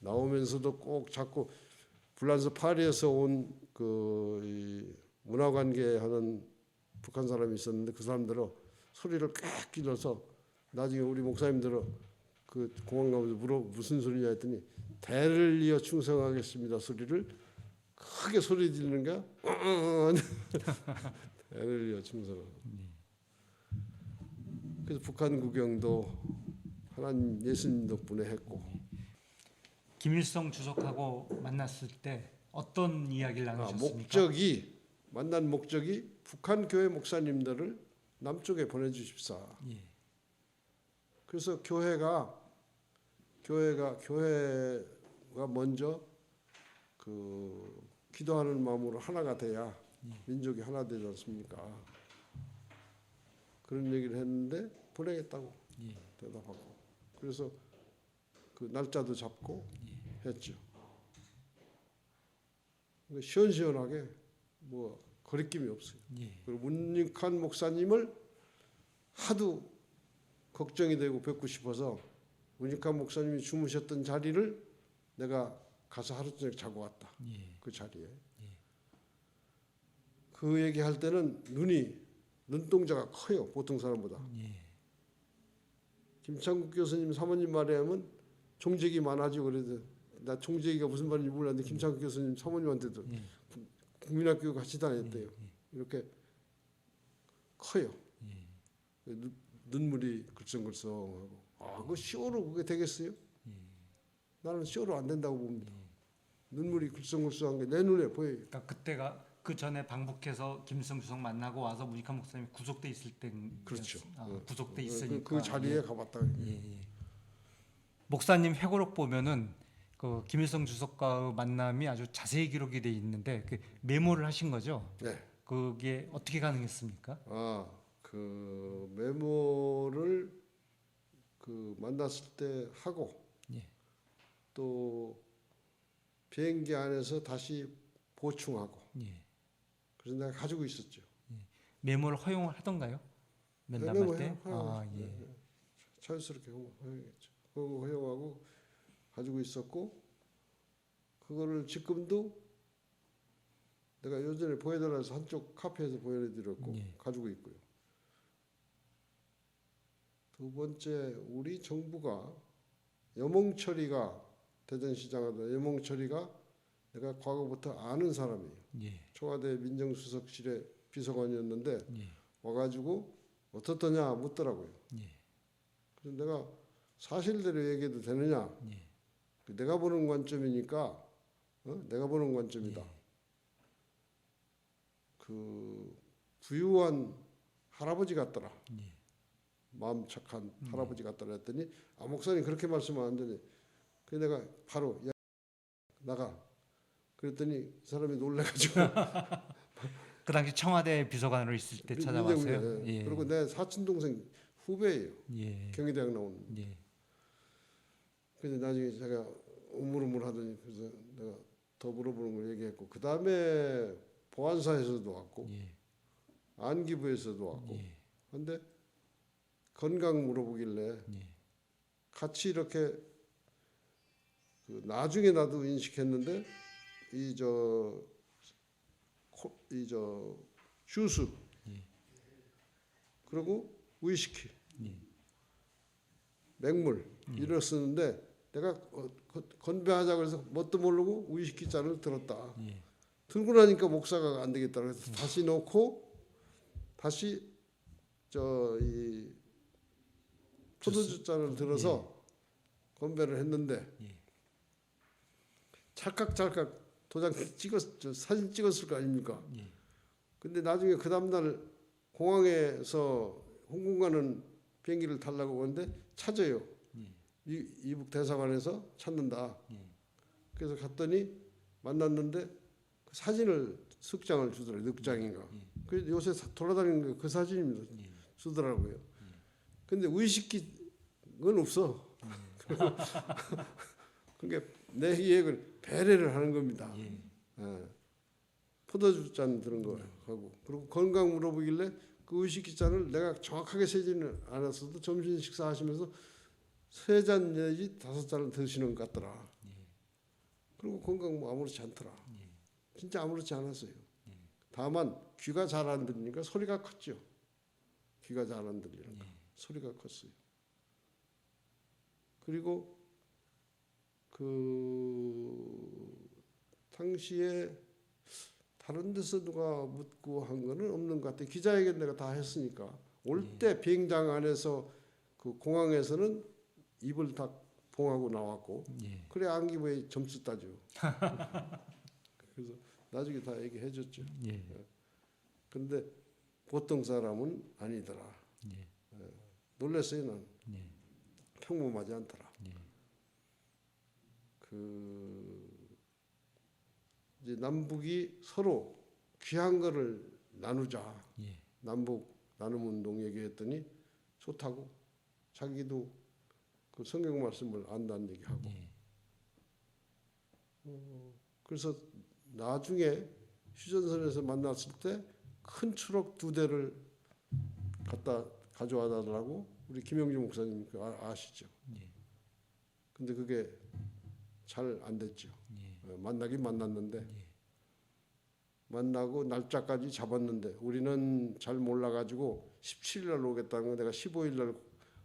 나오면서도 꼭 자꾸 불란서 파리에서 온 그 문화관계 하는 북한 사람이 있었는데 그 사람들은 소리를 꽉 길러서 나중에 우리 목사님들은 그 공항 가면서 무슨 소리냐 했더니 대를 이어 충성하겠습니다 소리를 크게 소리 지르는 거야. 대를 이어 충성하고. 그래서 북한 구경도 하나님 예수님 덕분에 했고. 김일성 주석하고 만났을 때 어떤 이야기를 나누셨습니까? 만난 목적이 북한 교회 목사님들을 남쪽에 보내주십사. 예. 그래서 교회가 먼저 그 기도하는 마음으로 하나가 돼야 민족이 하나 되지 않습니까? 그런 얘기를 했는데 보내겠다고 대답하고 그래서 그 날짜도 잡고 했죠. 그러니까 시원시원하게 뭐 거리낌이 없어요. 예. 그리고 문익환 목사님을 하도 걱정이 되고 뵙고 싶어서 문익환 목사님이 주무셨던 자리를 내가 가서 하루 종일 자고 왔다. 예. 그 자리에. 그 얘기할 때는 눈동자가 커요. 보통 사람보다. 예. 김창국 교수님 사모님 말에 하면 종직이 많아지고 그래도 나 종직이가 무슨 말인지 몰랐는데 김창국 교수님 사모님한테도 국민학교 같이 다녔대요. 이렇게 커요. 눈물이 글썽글썽하고 그거 쇼로 그게 되겠어요? 나는 쇼로 안 된다고 봅니다. 눈물이 글썽글썽한 게 내 눈에 보여요. 그러니까 그때가 그 전에 방북해서 김일성 주석 만나고 와서 문익환 목사님이 구속돼 있을 때 그렇죠. 구속돼 있으니까 그 자리에 가봤다. 예. 목사님 회고록 보면은 그 김일성 주석과의 만남이 아주 자세히 기록이 돼 있는데 그 메모를 하신 거죠? 네. 그게 어떻게 가능했습니까? 그 메모를 그 만났을 때 하고 예. 또 비행기 안에서 다시 보충하고 예. 그래서 내가 가지고 있었죠. 메모를 허용하던가요? 면담할 메모 때? 허용. 예. 자연스럽게 허용했죠. 그거 허용하고 가지고 있었고 그거를 지금도 내가 요전에 보여달라 해서 한쪽 카페에서 보여드렸고 예. 가지고 있고요. 두 번째 우리 정부가 여몽철이가 대전시장 하던 여몽철이가 내가 과거부터 아는 사람이에요. 예. 청와대 민정수석실의 비서관이었는데 예. 와가지고 어떻더냐 묻더라고요. 예. 그래서 내가 사실대로 얘기해도 되느냐? 예. 내가 보는 관점이니까 내가 보는 관점이다. 예. 그 부유한 할아버지 같더라. 예. 마음 착한 할아버지 같더라 했더니 목사님 그렇게 말씀하면 안 되네. 그래서 내가 바로 야, 나가. 그랬더니 그 사람이 놀래가지고 그 당시 청와대 비서관으로 있을 때 찾아왔어요. 민정부에. 예. 그리고 내 사촌 동생 후배예요. 예. 경희대학 나온. 예. 그래서 나중에 제가 우물우물 하더니 그래서 내가 더 물어보는 걸 얘기했고 그 다음에 보안사에서도 왔고 예. 안기부에서도 왔고 예. 근데 건강 물어보길래 예. 같이 이렇게 그 나중에 나도 인식했는데 이 저 주스 예. 그리고 위스키 예. 맹물 이를 쓰는데 내가 건배하자 그래서 뭣도 모르고 위스키 잔을 들었다. 예. 들고 나니까 목사가 안 되겠다 그래서 다시 넣고 다시 이 포도주 잔을 들어서 건배를 했는데 예. 찰칵찰칵 도장 사진 찍었을 거 아닙니까? 예. 근데 나중에 그 다음날 공항에서 홍콩 가는 비행기를 타려고 하는데 찾아요. 예. 이북 대사관에서 찾는다. 예. 그래서 갔더니 만났는데 그 사진을 득장을 주더라고요. 늑장인가. 그래서 요새 돌아다니는 그 사진입니다. 예. 주더라고요. 근데 위스키는 없어. 그러니까 내 기획을 배려를 하는 겁니다. 예. 예. 포도주 잔 들은 거 하고 그리고 건강 물어보길래 그 위스키 잔을 내가 정확하게 세지는 않았어도 점심 식사하시면서 3잔 내지 5잔을 드시는 것 같더라. 그리고 건강 뭐 아무렇지 않더라. 진짜 아무렇지 않았어요. 다만 귀가 잘 안 들리니까 소리가 컸죠. 귀가 잘 안 들리니까 소리가 컸어요. 그리고 그 당시에 다른 데서 누가 묻고 한 거는 없는 것 같아요. 기자회견 내가 다 했으니까 올 때 비행장 안에서 그 공항에서는 입을 다 봉하고 나왔고 예. 그래 안기부에 점수 따죠. 그래서 나중에 다 얘기해줬죠. 예. 근데 보통 사람은 아니더라. 예. 놀랐어요 난. 예. 평범하지 않더라. 예. 이제 남북이 서로 귀한 거를 나누자. 예. 남북 나눔 운동 얘기했더니 좋다고 자기도 그 성경 말씀을 안다는 얘기하고. 예. 그래서 나중에 휴전선에서 만났을 때 큰 트럭 2대를 갖다 가져와 달라고 우리 김영주 목사님 아시죠? 예. 근데 그게 잘 안 됐죠. 예. 만나긴 만났는데 예. 만나고 날짜까지 잡았는데 우리는 잘 몰라가지고 17일 날 오겠다는 거 내가 15일 날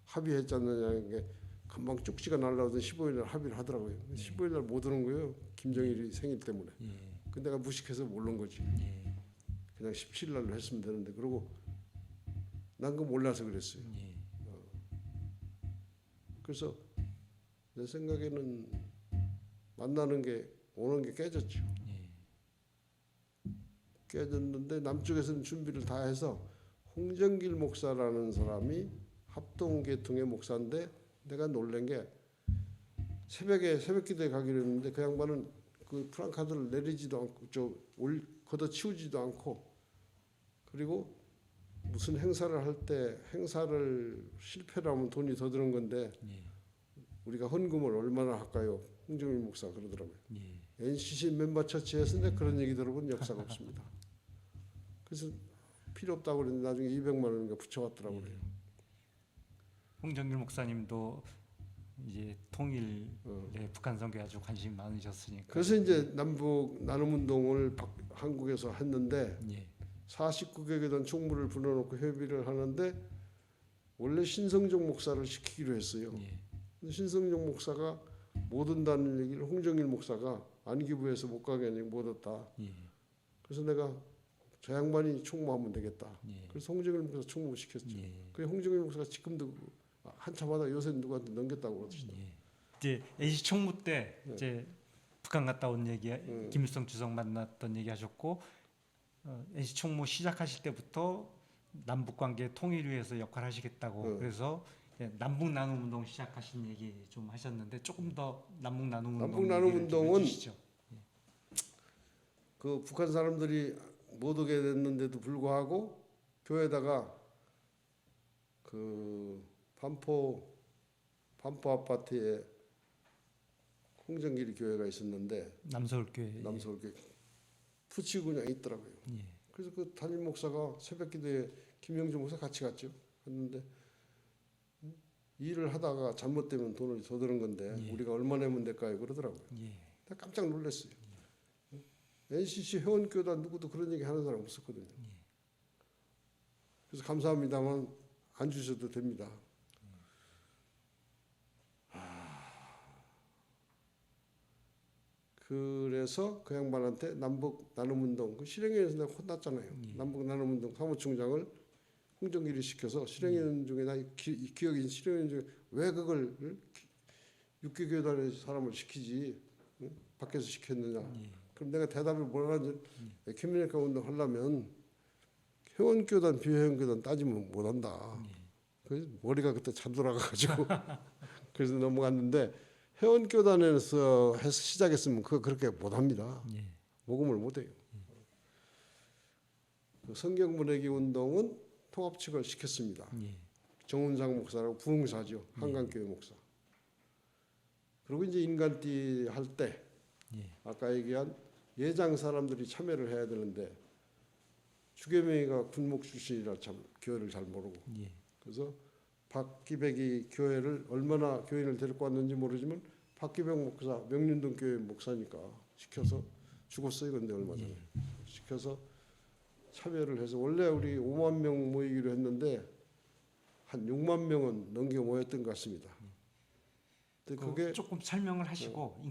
합의했잖느냐 게 금방 쪽지가 날라오던 15일 날 합의를 하더라고요. 15일 날 못 오는 거예요. 김정일이 생일 때문에. 예. 근데 내가 무식해서 모른 거지. 예. 그냥 17일 날로 했으면 되는데 그러고 난 그거 몰라서 그랬어요. 예. 그래서 내 생각에는 만나는 게 오는 게 깨졌죠. 예. 깨졌는데 남쪽에서는 준비를 다 해서 홍정길 목사라는 사람이 합동계통의 목사인데 내가 놀란 게 새벽에 새벽기도에 가기로 했는데 그 양반은 그 프랑카드를 내리지도 않고 걷어치우지도 않고, 그리고 무슨 행사를 할 때 행사를 실패를 하면 돈이 더 드는 건데 예. 우리가 헌금을 얼마나 할까요? 홍정일 목사 그러더라고요. 예. NCC 멤버 처치에서 내 그런 얘기 들어본 역사가 없습니다. 그래서 필요 없다고 그랬는데 나중에 200만 원인가 붙여왔더라고요. 예. 홍정길 목사님도 이제 통일에 북한 선교에 아주 관심이 많으셨으니까. 그래서 이제 남북 나눔 운동을 한국에서 했는데 예. 49개 된 총무를 불러놓고 협의를 하는데 원래 신성종 목사를 시키기로 했어요. 예. 근데 신성종 목사가 못 온다는 얘기를 홍정일 목사가 안기부에서 못 가게 하니 못 왔다. 예. 그래서 내가 저 양반이 총무하면 되겠다. 예. 그래서 홍정일 목사 총무 시켰죠. 예. 그 홍정일 목사가 지금도 한참 하다 요새 누구한테 넘겼다고 그러시더라고요. 예. 이제 NC 총무 때 이제 북한 갔다 온 얘기, 김일성 주석 만났던 얘기 하셨고, NC 총무 시작하실 때부터 남북 관계 통일 위해서 역할하시겠다고 그래서 남북 나눔 운동 시작하신 얘기 좀 하셨는데 조금 더 남북 나눔 운동은 해주시죠. 그 북한 사람들이 못 오게 됐는데도 불구하고 교회에다가 그 반포 아파트에 홍정길이 교회가 있었는데 남서울교회. 남서울교회 푸치군양이 있더라고요. 예. 그래서 그 담임 목사가 새벽기도에 김영주 목사 같이 갔죠. 갔는데 일을 하다가 잘못되면 돈을 더 드는 건데 우리가 얼마 내면 될까요? 그러더라고요. 예. 내가 깜짝 놀랐어요. NCC 회원교단 누구도 그런 얘기 하는 사람 없었거든요. 그래서 감사합니다만 안 주셔도 됩니다. 그래서 그 양반한테 남북 나눔운동 그 실행위원회에서 내가 혼났잖아요. 남북 나눔운동 사무총장을 홍정길이 시켜서 실행위원 중에 나 기억인 실행위원 중에 왜 그걸 육개교단의 사람을 시키지 밖에서 시켰느냐. 그럼 내가 대답을 뭐라 하는지 에큐메니컬 운동 하려면 회원교단 비회원교단 따지면 못한다. 그래서 머리가 그때 잘 돌아가가지고 그래서 넘어갔는데 회원교단에서 해서 시작했으면 그거 그렇게 못합니다. 모금을 못해요. 그 성경문해기 운동은 통합 측을 시켰습니다. 정운상 목사라고 부흥사죠. 한강교회 목사. 그리고 이제 인간띠 할 때 아까 얘기한 예장 사람들이 참여를 해야 되는데 주계명이가 군목 출신이라 참 교회를 잘 모르고 그래서 박기백이 교회를 얼마나 교인을 데리고 왔는지 모르지만 박기백 목사 명륜동 교회 목사니까 시켜서 죽었어요. 근데 얼마 전에 시켜서 참여를 해서 원래 우리 5만 명 모이기로 했는데 한 6만 명은 넘겨 모였던 것 같습니다. 근데 그게 조금 설명을 하시고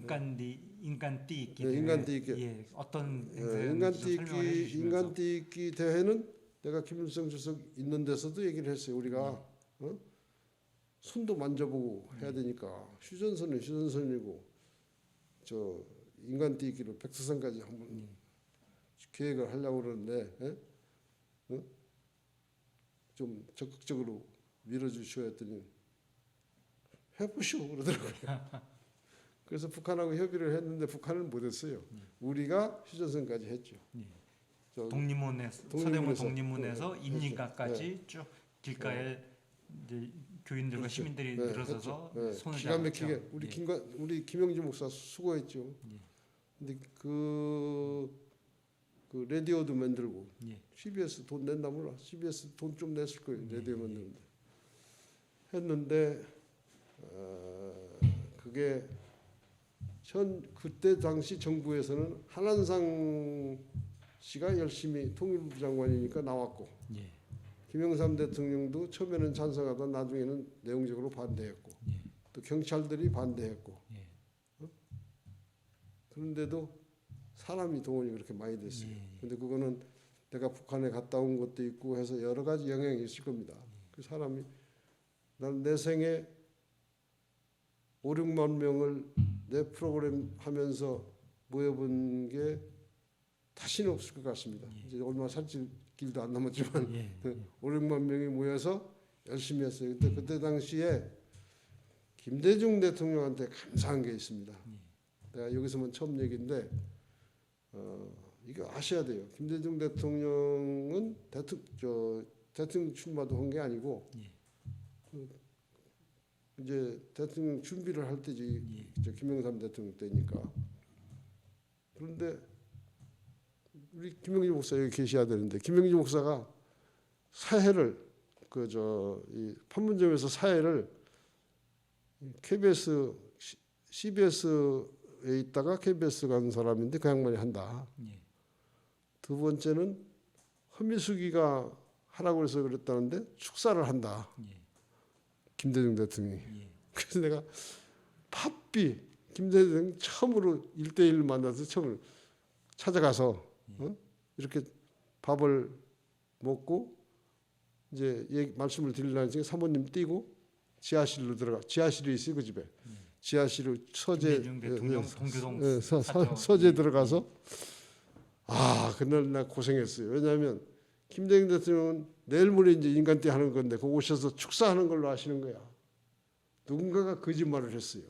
인간띠 있기 인간띠 있기 예, 어떤 행사였는지 설명을 해주시면서 인간띠 있기 대회는 내가 김일성 주석 있는 데서도 얘기를 했어요. 우리가 손도 만져보고 해야 되니까 휴전선은 휴전선이고 저 인간띠 있기로 백두산까지 한번 계획을 하려고 그러는데 좀 적극적으로 밀어주셔야 했더니 해보시오 그러더라고요. 그래서 북한하고 협의를 했는데 북한은 못했어요. 우리가 휴전선까지 했죠. 독립문에서 서대문 독립문에서 임진가까지 쭉 길가에 이제 교인들과 그렇죠. 시민들이 늘어서서 손을 기가 막히게 잡았죠. 우리 김영주 목사 수고했죠. 근데 그 라디오도 만들고 CBS 돈 냈나 몰라. CBS 돈 좀 냈을 거예요. 라디오 만드는데 했는데 그게 그때 당시 정부에서는 한한상 씨가 열심히 통일부 장관이니까 나왔고 김영삼 대통령도 처음에는 찬성하다 나중에는 내용적으로 반대했고 또 경찰들이 반대했고 그런데도 사람이 동원이 그렇게 많이 됐어요. 근데 그거는 내가 북한에 갔다 온 것도 있고 해서 여러 가지 영향이 있을 겁니다. 그 사람이 난 내 생에 5, 6만 명을 내 프로그램 하면서 모여본 게 다시는 없을 것 같습니다. 이제 얼마 살찔 길도 안 남았지만 5, 6만 명이 모여서 열심히 했어요. 그때 당시에 김대중 대통령한테 감사한 게 있습니다. 내가 여기서만 처음 얘기인데 이거 아셔야 돼요. 김대중 대통령은 대통령 출마도 한 게 아니고 이제 대통령 준비를 할 때지 김영삼 대통령 때니까. 그런데 우리 김영진 목사 여기 계셔야 되는데 김영진 목사가 사회를 이 판문점에서 사회를 KBS, CBS에 있다가 KBS 간 사람인데 그 양반이 한다. 두 번째는 허미숙이가 하라고 해서 그랬다는데 축사를 한다. 김대중 대통령이. 그래서 내가 팥비 김대중 처음으로 1대1 만나서 처음으로 찾아가서 이렇게 밥을 먹고 이제 말씀을 드리려는 중에 사모님 띄고 지하실로 들어가. 지하실이 있어요 그 집에. 지하실로 서재 서재 들어가서 그날 나 고생했어요. 왜냐하면 김대중 대통령은 내일 모레 이제 인간띠 하는 건데 그 오셔서 축사하는 걸로 하시는 거야. 누군가가 거짓말을 했어요.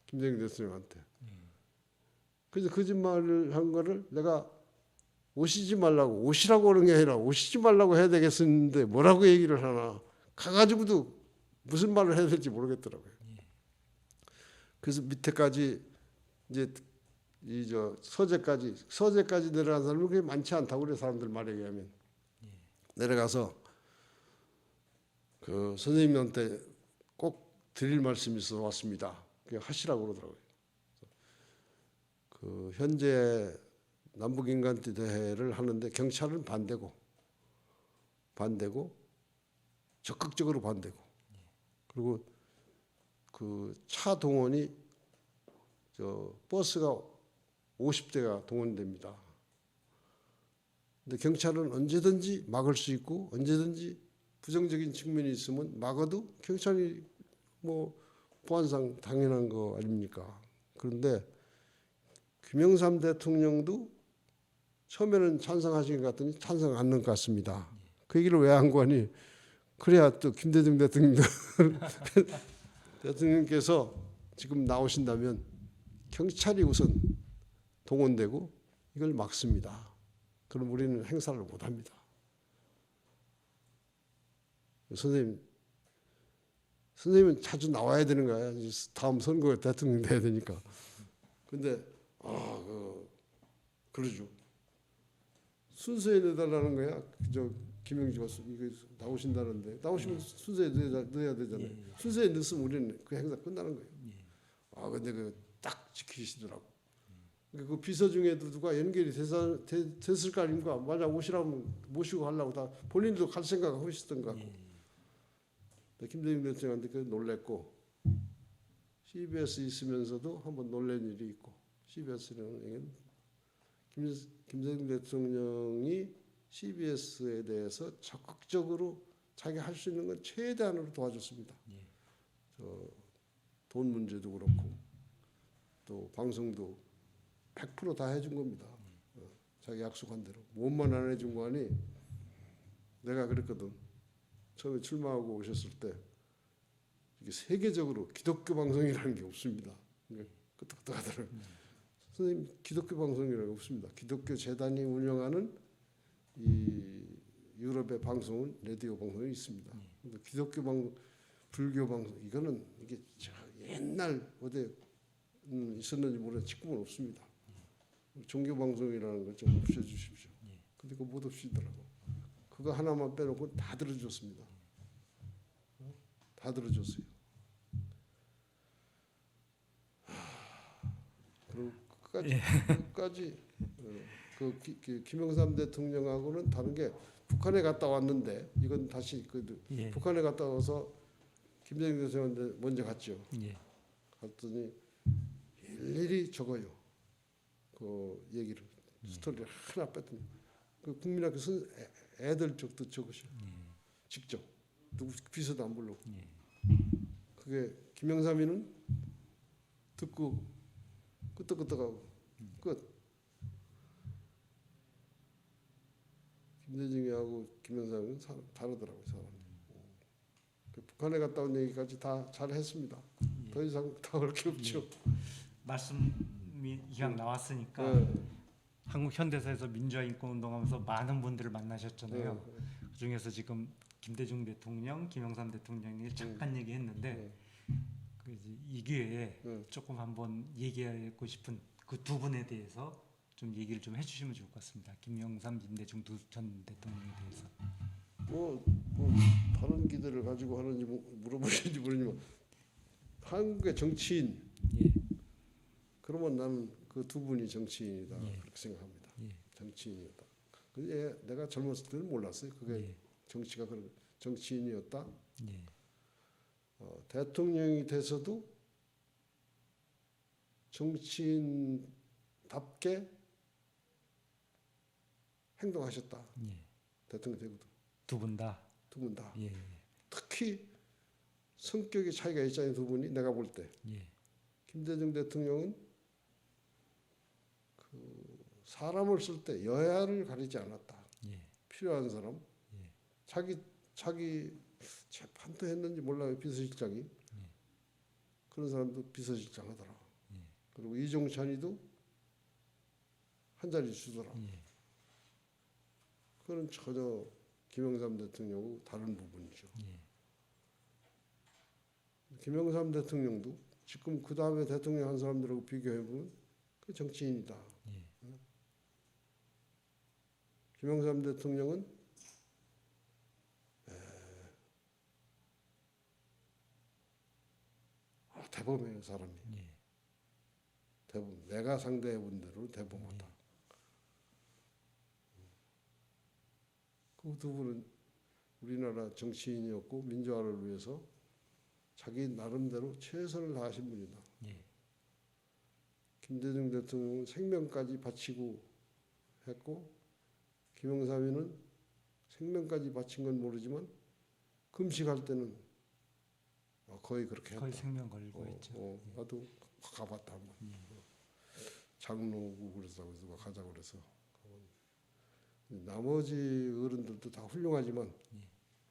김대중 대통령한테. 그래서 거짓말을 한 거를 내가 오시지 말라고 오시라고 하는 게 아니라 오시지 말라고 해야 되겠었는데 뭐라고 얘기를 하나 가가지고도 무슨 말을 해야 될지 모르겠더라고요. 그래서 밑에까지 이제 서재까지 내려간 사람이 그렇게 많지 않다고 그래 사람들 말에 의하면 내려가서 그 선생님한테 꼭 드릴 말씀이 있어 왔습니다. 그냥 하시라고 그러더라고요. 그 현재 남북인간띠 대회를 하는데 경찰은 반대고 적극적으로 반대고 그리고 그 차 동원이 버스가 50대가 동원됩니다. 근데 경찰은 언제든지 막을 수 있고 언제든지 부정적인 측면이 있으면 막아도 경찰이 뭐 보안상 당연한 거 아닙니까? 그런데 김영삼 대통령도 처음에는 찬성하신 것 같더니 찬성 않는 것 같습니다. 그 얘기를 왜 한 거니? 그래야 또 김대중 대통령께서 지금 나오신다면 경찰이 우선 동원되고 이걸 막습니다. 그럼 우리는 행사를 못합니다. 선생님은 자주 나와야 되는 거야. 다음 선거에 대통령 돼야 되니까. 근데 그러죠. 순서에 넣어달라는 거야. 김영주가 이거 나오신다는데 나오시면 순서에 넣어야 되잖아요. 순서에 넣으면 우리는 그 행사 끝나는 거예요. 근데 딱 지키시더라고. 그 비서 중에도 누가 연결이 됐을 거 아닙니까? 만약 오시라면 모시고 하려고 다 본인도 갈 생각을 하셨던 것 같고. 김대중 대통령한테 그 놀랬고 CBS 있으면서도 한번 놀란 일이 있고 CBS는 김대중 대통령이 CBS에 대해서 적극적으로 자기 할 수 있는 건 최대한으로 도와줬습니다. 돈 문제도 그렇고 또 방송도 100% 다 해준 겁니다. 자기 약속한 대로. 몸만 안 해준 거 아니 내가 그랬거든. 처음에 출마하고 오셨을 때 이게 세계적으로 기독교 방송이라는 게 없습니다. 끄떡끄떡하더라고요. 선생님 기독교 방송이라는 게 없습니다. 기독교 재단이 운영하는 이 유럽의 방송은 라디오 방송이 있습니다. 근데 기독교 방송, 불교 방송 이거는 이게 옛날 어디 있었는지 모르는 직구는 없습니다. 종교 방송이라는 걸 좀 없애주십시오. 근데 그거 못 없이더라고. 그거 하나만 빼놓고 다 들어줬습니다. 다 들어줬어요. 그리고 끝까지 김영삼 대통령하고는 다른 게 북한에 갔다 왔는데 이건 다시 북한에 갔다 와서 김대중 대통령한테 먼저 갔죠. 갔더니 일일이 적어요. 그 얘기를 스토리를 하나 뺐더니 그 국민학교 애들 쪽도 적으셔. 직접 누구 비서도 안 불러고. 그게 김영삼이는 듣고 끄떡끄떡하고 끝. 김대중이하고 김영삼은 다르더라고요. 사람. 북한에 갔다 온 얘기까지 다 잘했습니다. 더 이상 당할 게 없죠. 말씀이 이왕 나왔으니까 한국 현대사에서 민주화 인권 운동하면서 많은 분들을 만나셨잖아요. 그 중에서 지금 김대중 대통령, 김영삼 대통령이 잠깐 얘기했는데 그 이제 이 기회에 조금 한번 얘기하고 싶은 그 두 분에 대해서 좀 얘기를 좀 해주시면 좋을 것 같습니다. 김영삼, 김대중 두 전 대통령에 대해서. 뭐 다른 기대를 가지고 하는지 물어보시는지 모르지만 한국의 정치인 예, 그러면 나는 그 두 분이 정치인이다 예. 그렇게 생각합니다. 예, 정치인이었다. 근데 내가 젊었을 때는 몰랐어요. 그게 예, 정치가 그런 정치인이었다. 예, 대통령이 돼서도 정치인답게 행동하셨다. 예. 대통령 되고도 두 분 다. 두 분 다. 예, 특히 성격의 차이가 있잖아요. 두 분이 내가 볼 때. 예, 김대중 대통령은 사람을 쓸 때 여야를 가리지 않았다. 예, 필요한 사람, 예. 자기 재판도 했는지 몰라요. 비서실장이 그런 사람도 비서실장 하더라. 그리고 이종찬이도 한 자리 주더라. 예. 그건 전혀 김영삼 대통령하고 다른 부분이죠. 예. 김영삼 대통령도 지금 그 다음에 대통령 한 사람들하고 비교해 보면 그 정치인이다. 예. 김영삼 대통령은 대범해요 사람이. 예. 대범. 내가 상대해 본 대로 대범하다. 그 두 분은 우리나라 정치인이었고 민주화를 위해서 자기 나름대로 최선을 다하신 분이다. 예. 김대중 대통령은 생명까지 바치고 했고 김영삼이는 생명까지 바친 건 모르지만 금식할 때는 거의 그렇게 했다. 거의 생명 걸고 있죠. 나도 가봤다 한번. 장로고 그래서 막 가자고 그래서. 나머지 어른들도 다 훌륭하지만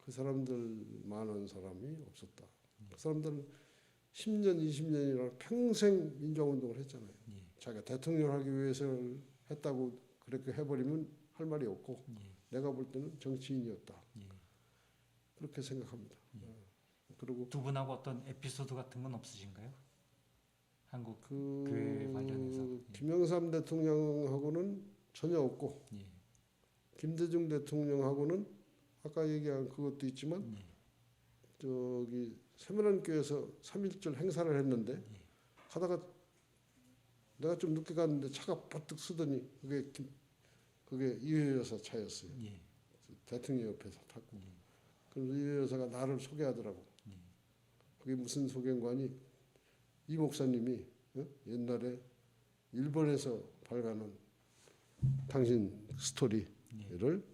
그 사람들만한 사람이 없었다. 그 사람들은 10년, 20년이나 평생 민주화운동을 했잖아요. 자기가 대통령 하기 위해서 했다고 그렇게 해버리면 할 말이 없고 내가 볼 때는 정치인이었다. 그렇게 생각합니다. 그리고 두 분하고 어떤 에피소드 같은 건 없으신가요? 한국 교회 관련해서. 김영삼 대통령하고는 전혀 없고 예. 김대중 대통령하고는 아까 얘기한 그것도 있지만 저기 세면안교에서 3.1절 행사를 했는데 가다가 내가 좀 늦게 갔는데 차가 버뜩 쓰더니 그게 이회 여사 차였어요. 예. 대통령 옆에서 탔고 그래서 이회 여사가 나를 소개하더라고. 그게 무슨 소개인가니 이 목사님이 옛날에 일본에서 발간한 당신 스토리를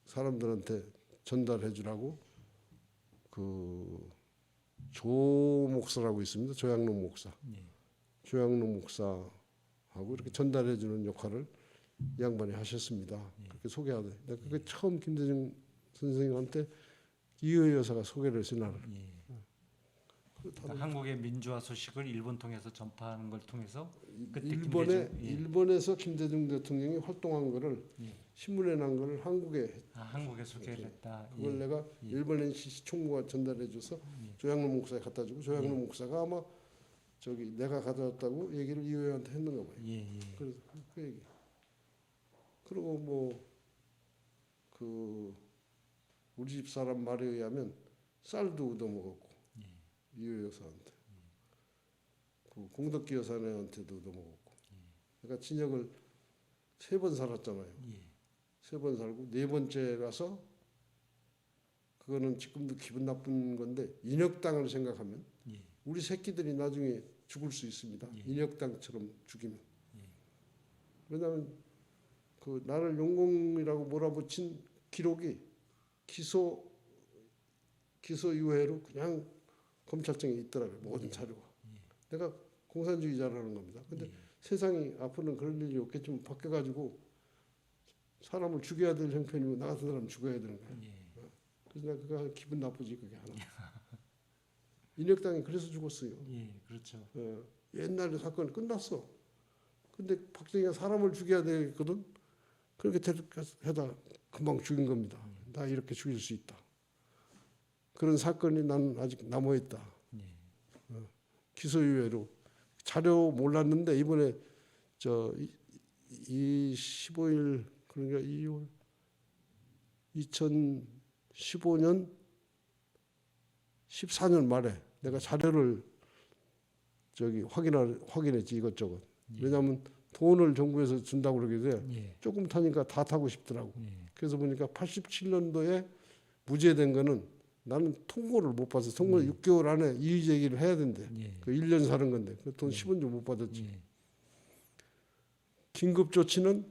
사람들한테 전달해 주라고 그 조 목사라고 있습니다. 조양록 목사. 조양록 목사하고 이렇게 전달해 주는 역할을 이 양반이 하셨습니다. 그렇게 소개하더니 내가 그게 처음 김대중 선생님한테 이의 여사가 소개를 했어요. 나를. 그러니까 한국의 민주화 소식을 일본 통해서 전파하는 걸 통해서 그때 일본에서 김대중 대통령이 활동한 거를 신문에 난 거를 한국에 한국에 소개를 했다. 그걸 내가 일본 NCC 총무가 전달해줘서 조양록 목사에 갖다 주고 조양록 목사가 아마 저기 내가 가져왔다고 얘기를 이 의원한테 했는가 봐요. 그래서 그 얘기. 그리고 뭐 그 우리 집 사람 말에 의하면 쌀도 얻어 먹었고 이효 여사한테 그 공덕기 여사네한테도 얻어 먹었고 그러니까 진역을 3번 살았잖아요. 3번 살고 4번째 가서 그거는 지금도 기분 나쁜 건데 인혁당을 생각하면 우리 새끼들이 나중에 죽을 수 있습니다. 인혁당처럼 죽이면. 왜냐하면 그 나를 용공이라고 몰아붙인 기록이 기소 유예로 그냥 검찰청에 있더라고요. 모든 자료가. 내가 공산주의자라는 겁니다. 근데 세상이 앞으로는 그럴 일이 없겠지만 바뀌어가지고 사람을 죽여야 될 형편이고 나 같은 사람 죽어야 되는 거예요. 그래서 내가 그거 기분 나쁘지 그게 하나. 인혁당이 그래서 죽었어요. 예, 그렇죠. 옛날에 사건이 끝났어. 근데 박정희가 사람을 죽여야 되거든. 그렇게 해다 금방 죽인 겁니다. 나 이렇게 죽일 수 있다. 그런 사건이 난 아직 남아 있다. 기소유예로 자료 몰랐는데 이번에 이 15일 그러니까 2월 2015년 14년 말에 내가 자료를 확인했지 이것저것. 왜냐하면 돈을 정부에서 준다고 그러길래 조금 타니까 다 타고 싶더라고. 그래서 보니까 87년도에 무죄된 거는 나는 통고를 못 받아서 통고 6개월 안에 이의 제기를 해야 된대. 그 1년 사는 건데 그 돈 10원도 못 받았지. 긴급 조치는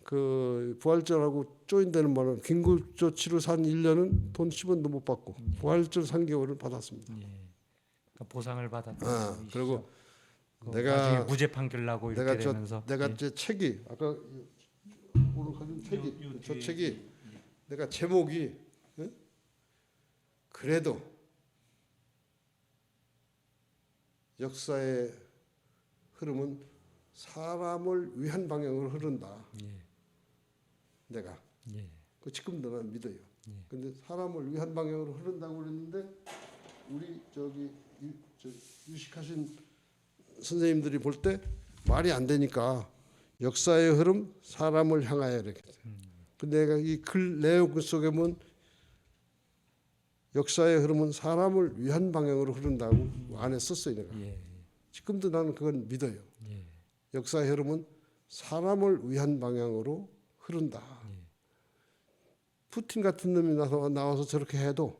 그 부활절하고 조인되는 말은 긴급 조치로 산 1년은 돈 10원도 못 받고 부활절 3개월을 받았습니다. 그러니까 보상을 받았다. 그리고 나중에 무죄 판결 나고 이렇게 되면서 내가 제 책이 아까 오늘 가진 책이 저 책이 내가 제목이 그래도 역사의 흐름은 사람을 위한 방향으로 흐른다. 내가 그 지금도 난 믿어요. 근데 사람을 위한 방향으로 흐른다고 그랬는데 우리 유식하신 선생님들이 볼 때 말이 안 되니까 역사의 흐름 사람을 향하여 이렇게. 근데 내가 이 글 내용 속에 보면 역사의 흐름은 사람을 위한 방향으로 흐른다고 안에 썼어요. 내가. 지금도 나는 그건 믿어요. 역사의 흐름은 사람을 위한 방향으로 흐른다. 푸틴 같은 놈이 나와서 저렇게 해도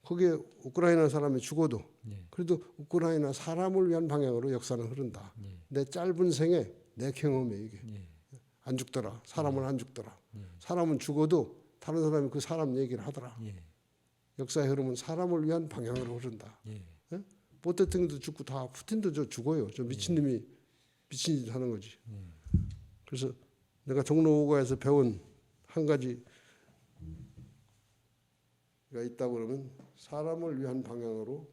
거기에 우크라이나 사람이 죽어도 그래도 우크라이나 사람을 위한 방향으로 역사는 흐른다. 내 짧은 생에 내 경험에 이게 안 죽더라. 사람은 안 죽더라. 사람은 죽어도 다른 사람이 그 사람 얘기를 하더라. 역사의 흐름은 사람을 위한 방향으로 흐른다. 모 대통령도 죽고 다 푸틴도 죽어요. 저 미친놈이 미친 짓 하는 거지. 그래서 내가 종로오가에서 배운 한 가지가 있다고 그러면 사람을 위한 방향으로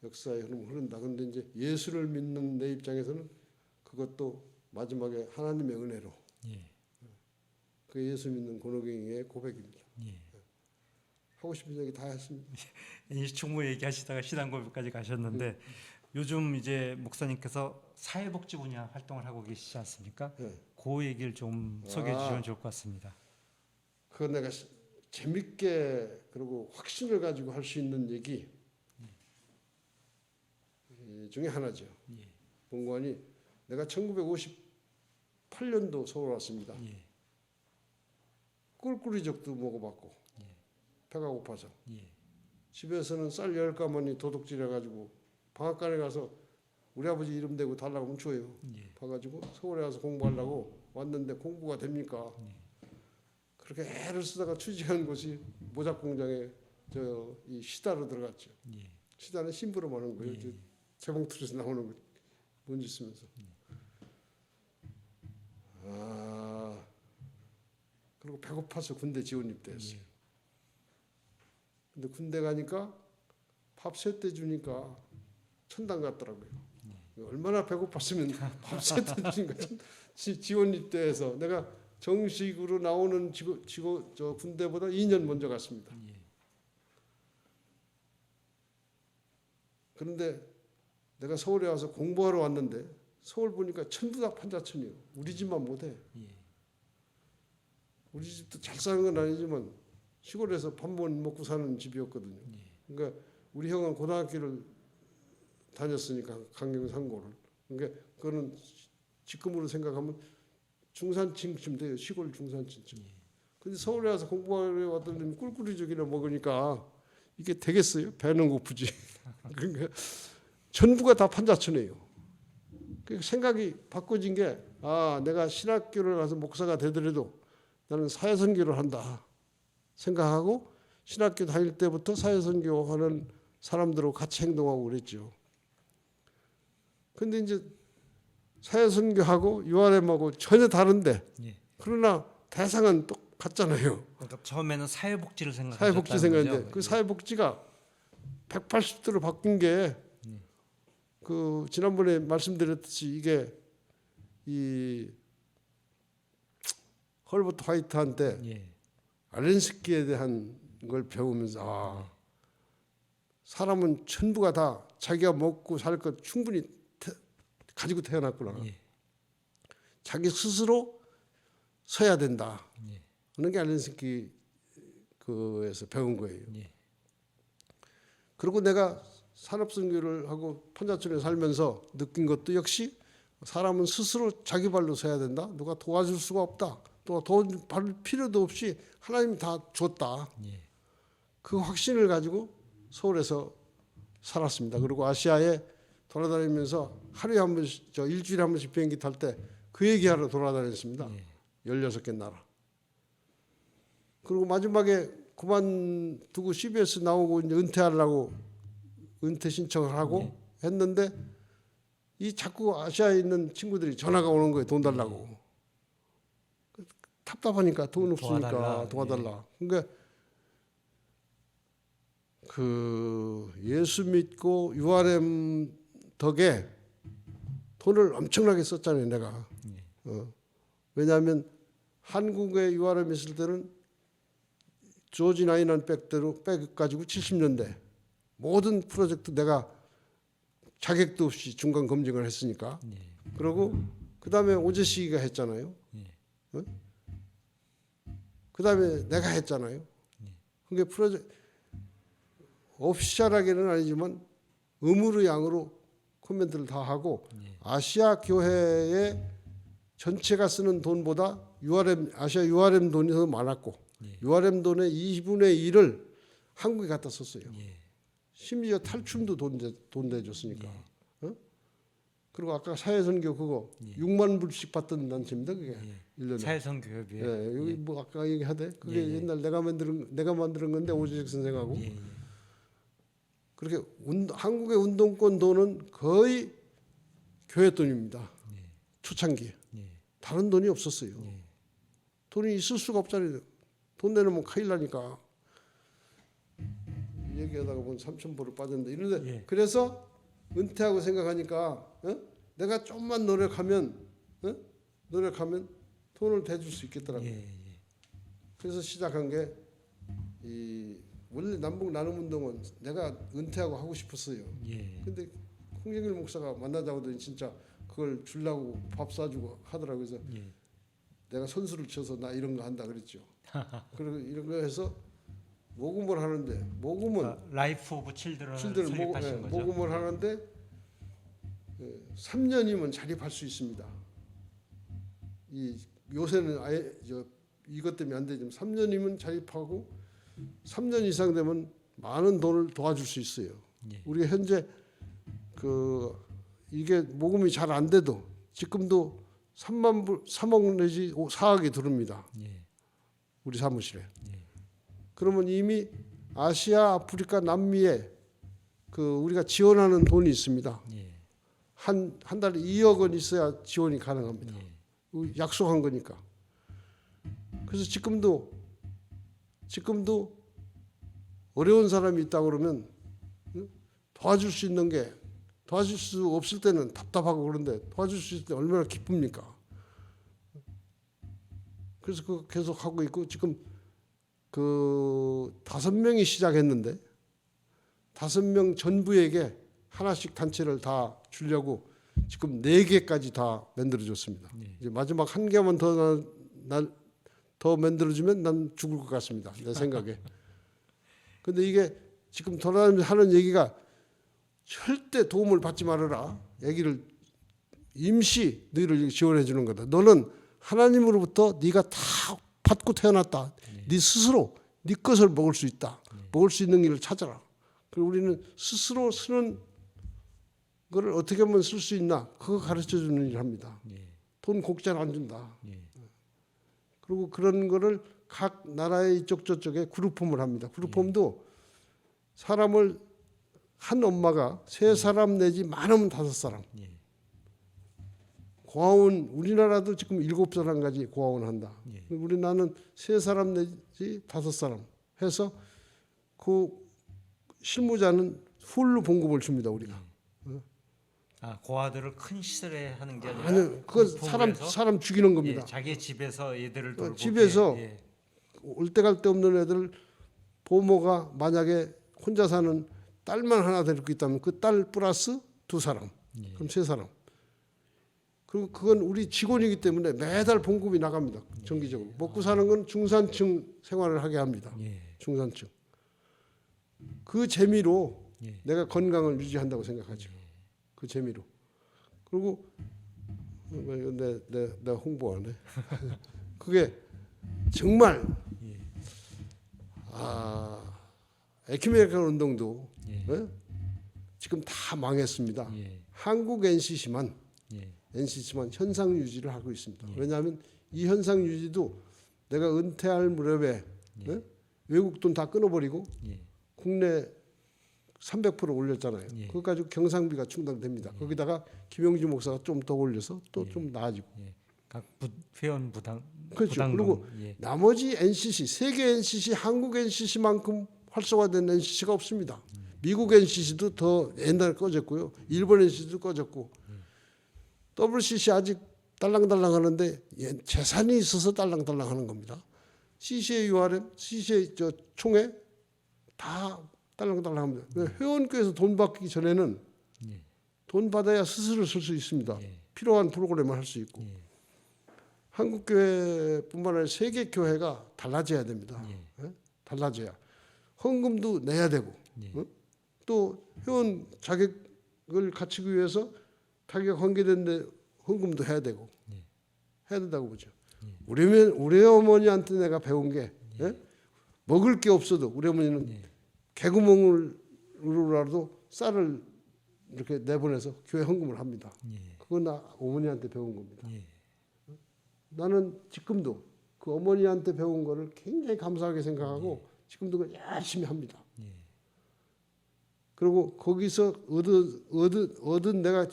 역사의 흐름을 흐른다. 그런데 이제 예수를 믿는 내 입장에서는 그것도 마지막에 하나님의 은혜로. 그 예수 믿는 권호경의 고백입니다. 하고 싶은 얘기 다 했습니다. 충분히 얘기하시다가 신앙 고백까지 가셨는데 요즘 이제 목사님께서 사회복지 분야 활동을 하고 계시지 않습니까? 그 얘기를 좀 소개해 주시면 좋을 것 같습니다. 그거 내가 재밌게 그리고 확신을 가지고 할 수 있는 얘기 중에 하나죠. 본관이 내가 1958년도 서울 왔습니다. 꿀꿀이족도 먹어봤고 배가 고파서 집에서는 쌀 10가마니 도둑질해가지고 방앗간에 가서 우리 아버지 이름 대고 달라고 하면 줘요. 봐가지고 서울에 와서 공부하려고 왔는데 공부가 됩니까? 그렇게 애를 쓰다가 취직한 곳이 모작 공장에 이 시다로 들어갔죠. 시다는 심부름 하는 거예요. 재봉틀에서 나오는 거 뭔지 쓰면서. 그리고 배고파서 군대 지원 입대했어요. 근데 군대 가니까 밥 세 때 주니까 천당 같더라고요. 얼마나 배고팠으면 밥 세 때 주니까 지원 입대해서 내가 정식으로 나오는 저 군대보다 2년 먼저 갔습니다. 그런데 내가 서울에 와서 공부하러 왔는데 서울 보니까 전부 다 판자촌이에요. 우리 집만 못해. 우리 집도 잘 사는 건 아니지만 시골에서 밥만 먹고 사는 집이었거든요. 그러니까 우리 형은 고등학교를 다녔으니까 강경상고를. 그러니까 그거는 지금으로 생각하면 중산층쯤 돼요. 시골 중산층쯤. 근데 서울에 와서 공부하러 왔더니 꿀꿀이죽이나 먹으니까 이게 되겠어요? 배는 고프지. 그러니까 전부가 다 판자촌이에요. 그 생각이 바꿔진 게 내가 신학교를 가서 목사가 되더라도 나는 사회선교를 한다 생각하고 신학교 다닐 때부터 사회선교하는 사람들하고 같이 행동하고 그랬죠. 근데 이제 사회선교하고 URM하고 전혀 다른데 그러나 대상은 똑같잖아요. 그러니까 처음에는 사회복지를 사회복지 생각인데 거죠? 그 사회복지가 180도로 바뀐 게 그 지난번에 말씀드렸듯이 이게 이 헐버트 화이트한테 예. 알렌스키에 대한 걸 배우면서 사람은 전부가 다 자기가 먹고 살 것 충분히 가지고 태어났구나. 예. 자기 스스로 서야 된다. 예. 그런 게 알렌스키 그에서 배운 거예요. 예. 그리고 내가 산업선교를 하고 판자촌에 살면서 느낀 것도 역시 사람은 스스로 자기 발로 서야 된다. 누가 도와줄 수가 없다. 또 도와줄 필요도 없이 하나님이 다 줬다. 예. 그 확신을 가지고 서울에서 살았습니다. 그리고 아시아에 돌아다니면서 하루에 한 번씩, 일주일에 한 번씩 비행기 탈 때 그 얘기하러 돌아다녔습니다. 예. 16개 나라. 그리고 마지막에 그만두고 CBS 나오고 이제 은퇴하려고 은퇴 신청을 하고 했는데 이 자꾸 아시아에 있는 친구들이 전화가 오는 거예요. 돈 달라고. 답답하니까 돈 없으니까 도와달라. 그러니까 그 예수 믿고 URM 덕에 돈을 엄청나게 썼잖아요. 내가. 왜냐하면 한국에 URM 있을 때는 조지 나인한 백대로 백 가지고 70년대 모든 프로젝트 내가 자격도 없이 중간 검증을 했으니까. 그리고 그 다음에 오제시기가 했잖아요. 그 다음에 내가 했잖아요. 그게 프로젝트 오피셜하게는 아니지만 의무로 양으로 코멘트를 다 하고 아시아 교회의 전체가 쓰는 돈보다 아시아 URM 돈이 더 많았고 URM 돈의 2분의 1을 한국에 갖다 썼어요. 심지어 탈춤도 돈 내줬으니까. 그리고 아까 사회선교 그거 6만 불씩 받던 단체입니다. 그게 1년에. 사회선교협이요. 예, 여기 뭐 아까 얘기하대. 그게 옛날 내가 만든 건데 오지식 선생하고. 그렇게 한국의 운동권 돈은 거의 교회 돈입니다. 초창기에. 다른 돈이 없었어요. 돈이 있을 수가 없잖아요. 돈 내놓으면 큰일 나니까. 얘기하다가 보면 3,000불을 빠졌는데 이런데 그래서 은퇴하고 생각하니까 내가 좀만 노력하면 돈을 대줄 수 있겠더라고요. 그래서 시작한 게 원래 남북 나눔 운동은 내가 은퇴하고 하고 싶었어요. 근데 홍정일 목사가 만나자고 하더니 진짜 그걸 주려고 밥 사주고 하더라고요. 그래서 내가 선수를 쳐서 나 이런 거 한다 그랬죠. 그리고 이런 거 해서 모금을 하는데 모금은 라이프 오브 칠드런을 실제로 설립하신 거죠. 모금을 하는데 3년이면 자립할 수 있습니다. 요새는 아예 이것 때문에 안 되지만 3년이면 자립하고 3년 이상 되면 많은 돈을 도와줄 수 있어요. 우리가 현재 이게 모금이 잘 안 돼도 지금도 3억 내지 4억이 들어옵니다. 우리 사무실에. 그러면 이미 아시아, 아프리카, 남미에 우리가 지원하는 돈이 있습니다. 한 달에 2억 원 있어야 지원이 가능합니다. 약속한 거니까. 그래서 지금도 어려운 사람이 있다 그러면 도와줄 수 있는 게 도와줄 수 없을 때는 답답하고 그런데 도와줄 수 있을 때 얼마나 기쁩니까? 그래서 그거 계속 하고 있고 지금 5명이 시작했는데 5명 전부에게 하나씩 단체를 다 주려고 지금 4개까지 다 만들어줬습니다. 이제 마지막 1개만 더 만들어주면 난 죽을 것 같습니다. 내 생각에. 근데 이게 지금 돌아다니면서 하는 얘기가 절대 도움을 받지 말아라. 얘기를 임시 너희를 지원해 주는 거다. 너는 하나님으로부터 네가 다 받고 태어났다. 네 스스로 네 것을 먹을 수 있다. 먹을 수 있는 길을 찾아라. 그리고 우리는 스스로 쓰는 거를 어떻게 하면 쓸 수 있나 그거 가르쳐 주는 일을 합니다. 돈 곡잘 안 준다. 그리고 그런 거를 각 나라의 이쪽 저쪽에 그룹홈을 합니다. 그룹홈도 사람을 한 엄마가 3사람 내지 많으면 5사람. 고아원 우리나라도 지금 7사람까지 고아원 한다. 우리 나는 3사람 내지 5사람 해서 그 실무자는 풀로 봉급을 줍니다 우리가. 아, 고아들을 큰 시설에 하는 게 아니라 아니 그건 부부에서, 사람 죽이는 예, 겁니다. 자기 집에서 애들을 돌보게, 집에서 예, 올 데 갈 데 없는 애들 보모가 만약에 혼자 사는 딸만 하나 데리고 있다면 그 딸 플러스 2사람 그럼 3사람. 그리고 그건 우리 직원이기 때문에 매달 봉급이 나갑니다. 정기적으로. 먹고 사는 건 중산층 생활을 하게 합니다. 예, 중산층. 그 재미로 예. 내가 건강을 유지한다고 생각하죠. 그 재미로. 그리고 내가 홍보하네. 그게 정말 에큐메니컬 운동도 예. 예? 지금 다 망했습니다. 예, 한국 NCC만 예, 현상 유지를 하고 있습니다. 왜냐하면 이 현상 유지도 내가 은퇴할 무렵에 예? 외국 돈 다 끊어버리고 예, 국내 300% 올렸잖아요. 예. 그거 가지고 경상비가 충당됩니다. 거기다가 김영주 목사가 좀 더 올려서 또 좀 나아지고. 예. 각 회원 부당, 그렇죠. 부담금, 그리고 예, 나머지 NCC, 세계 NCC, 한국 NCC만큼 활성화된 NCC가 없습니다. 미국 NCC도 더 옛날에 꺼졌고요. 일본 NCC도 꺼졌고. WCC 아직 딸랑딸랑 하는데 재산이 있어서 딸랑딸랑 하는 겁니다. CCA URM, CCA 총회 다 딸랑딸랑합니다. 회원교에서 돈 받기 전에는 예, 돈 받아야 스스로 쓸 수 있습니다. 예. 필요한 프로그램을 할 수 있고. 예. 한국 교회뿐만 아니라 세계 교회가 달라져야 됩니다. 예. 예? 달라져야 헌금도 내야 되고 예. 또 회원 자격을 갖추기 위해서 자격 관계된데 헌금도 해야 되고 예. 해야 된다고 보죠. 우리 어머니한테 내가 배운 게 예? 먹을 게 없어도 우리 어머니는 예. 개구멍으로라도 쌀을 이렇게 내보내서 교회 헌금을 합니다. 예. 그건 나 어머니한테 배운 겁니다. 예. 나는 지금도 그 어머니한테 배운 거를 굉장히 감사하게 생각하고 지금도 그걸 열심히 합니다. 예. 그리고 거기서 얻은 내가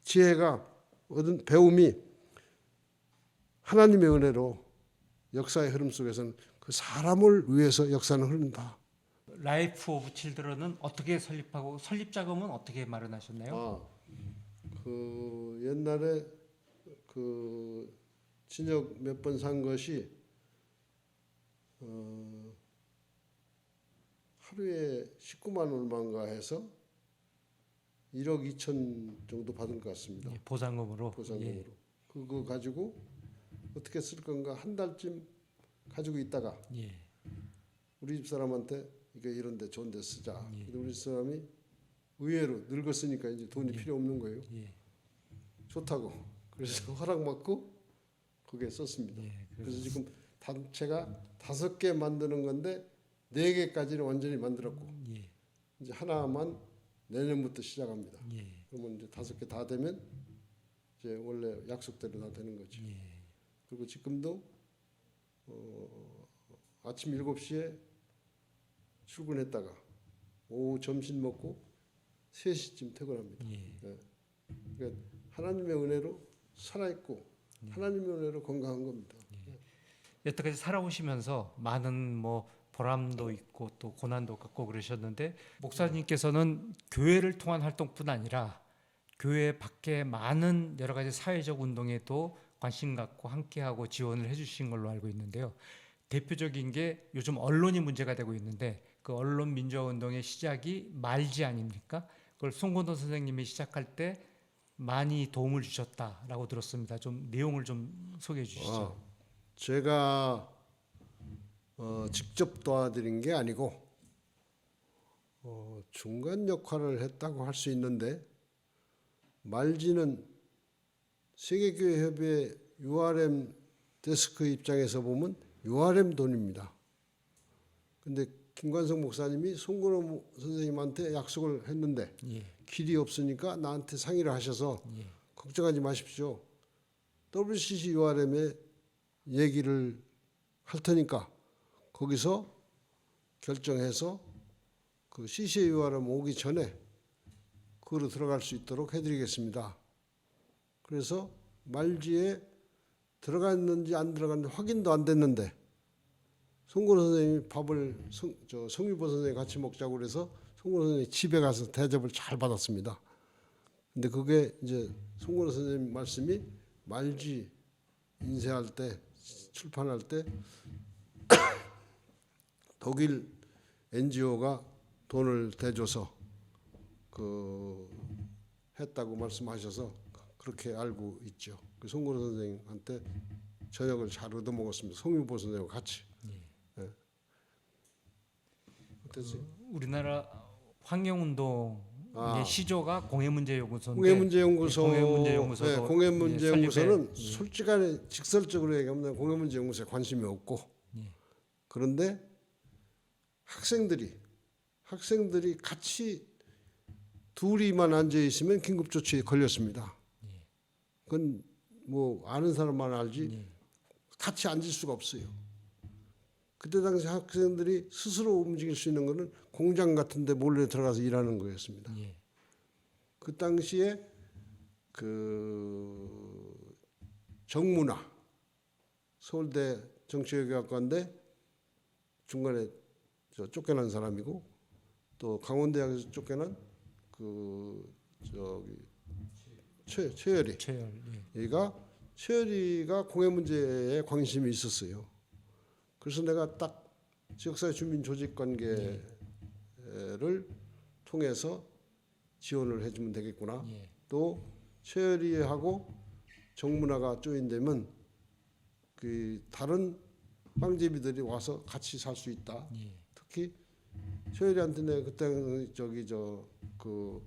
지혜가 얻은 배움이 하나님의 은혜로 역사의 흐름 속에서는 그 사람을 위해서 역사는 흐른다. 라이프 오브 칠드런은 어떻게 설립하고 설립 자금은 어떻게 마련하셨나요? 그 옛날에 그 진역 몇 번 산 것이 하루에 19만 얼마인가 해서 1억 2천 정도 받은 것 같습니다. 예, 보상금으로. 보상금으로. 그거 가지고 어떻게 쓸 건가 한 달쯤 가지고 있다가 예. 우리 집 사람한테 이거 이런데 좋은데 쓰자. 근데 우리 집 사람이 의외로 늙었으니까 이제 돈이 필요 없는 거예요. 예. 좋다고. 그래서 허락 받고 거기에 썼습니다. 예. 그래서 지금 단체가 5개 만드는 건데 4개까지는 완전히 만들었고 예. 이제 하나만 내년부터 시작합니다. 예. 그러면 이제 5개 다 되면 이제 원래 약속대로 다 되는 거죠. 예. 그리고 지금도 아침 7시에 출근했다가 오후 점심 먹고 3시쯤 퇴근합니다. 예. 그러니까 하나님의 은혜로 살아있고 하나님의 은혜로 건강한 겁니다. 여태까지 살아오시면서 많은 뭐 보람도 있고 또 고난도 갖고 그러셨는데 목사님께서는 교회를 통한 활동뿐 아니라 교회 밖에 많은 여러 가지 사회적 운동에도 관심 갖고 함께하고 지원을 해주신 걸로 알고 있는데요. 대표적인 게 요즘 언론이 문제가 되고 있는데 그 언론 민주화 운동의 시작이 말지 아닙니까? 그걸 송건도 선생님이 시작할 때 많이 도움을 주셨다라고 들었습니다. 좀 내용을 좀 소개해 주시죠. 제가 직접 도와드린 게 아니고 중간 역할을 했다고 할 수 있는데 말지는 세계교회협의 URM 데스크 입장에서 보면 URM 돈입니다. 근데 김관성 목사님이 송건호 선생님한테 약속을 했는데 예. 길이 없으니까 나한테 상의를 하셔서 예. 걱정하지 마십시오. WCC URM에 얘기를 할 테니까 거기서 결정해서 그 CCA URM 오기 전에 그로 들어갈 수 있도록 해드리겠습니다. 그래서 말지에 들어갔는지 안 들어갔는지 확인도 안 됐는데 송건호 선생님이 밥을 성유보 선생님 같이 먹자고 그래서 송건호 선생님 집에 가서 대접을 잘 받았습니다. 근데 그게 이제 송건호 선생님 말씀이 말지 인쇄할 때 출판할 때 독일 NGO가 돈을 대줘서 그 했다고 말씀하셔서 그렇게 알고 있죠. 그 송건호 선생님한테 저녁을 잘 얻어 먹었습니다. 송유보 선생님과 같이. 예. 어땠어요? 우리나라 환경운동의 아. 시조가 공해문제연구소인데 공해문제연구소, 공해문제연구소도 네, 공해문제연구소는 설립에, 솔직하게 직설적으로 얘기하면 공해문제연구소에 관심이 없고 예. 그런데 학생들이 같이 둘이만 앉아 있으면 긴급조치에 걸렸습니다. 그건 뭐 아는 사람만 알지 예. 같이 앉을 수가 없어요. 그때 당시 학생들이 스스로 움직일 수 있는 거는 공장 같은 데 몰래 들어가서 일하는 거였습니다. 예. 그 당시에 그 정문화 서울대 정치외교학과인데 중간에 쫓겨난 사람이고 또 강원대학에서 쫓겨난 그 저기 최열이 최열. 예. 얘가 최열이가 공해 문제에 관심이 있었어요. 그래서 내가 딱 지역사회 주민 조직 관계를 통해서 지원을 해주면 되겠구나. 예. 또 최열이하고 정문화가 조인되면 그 다른 빵제비들이 와서 같이 살 수 있다. 예. 특히 최열이한테 내가 그때 저기 그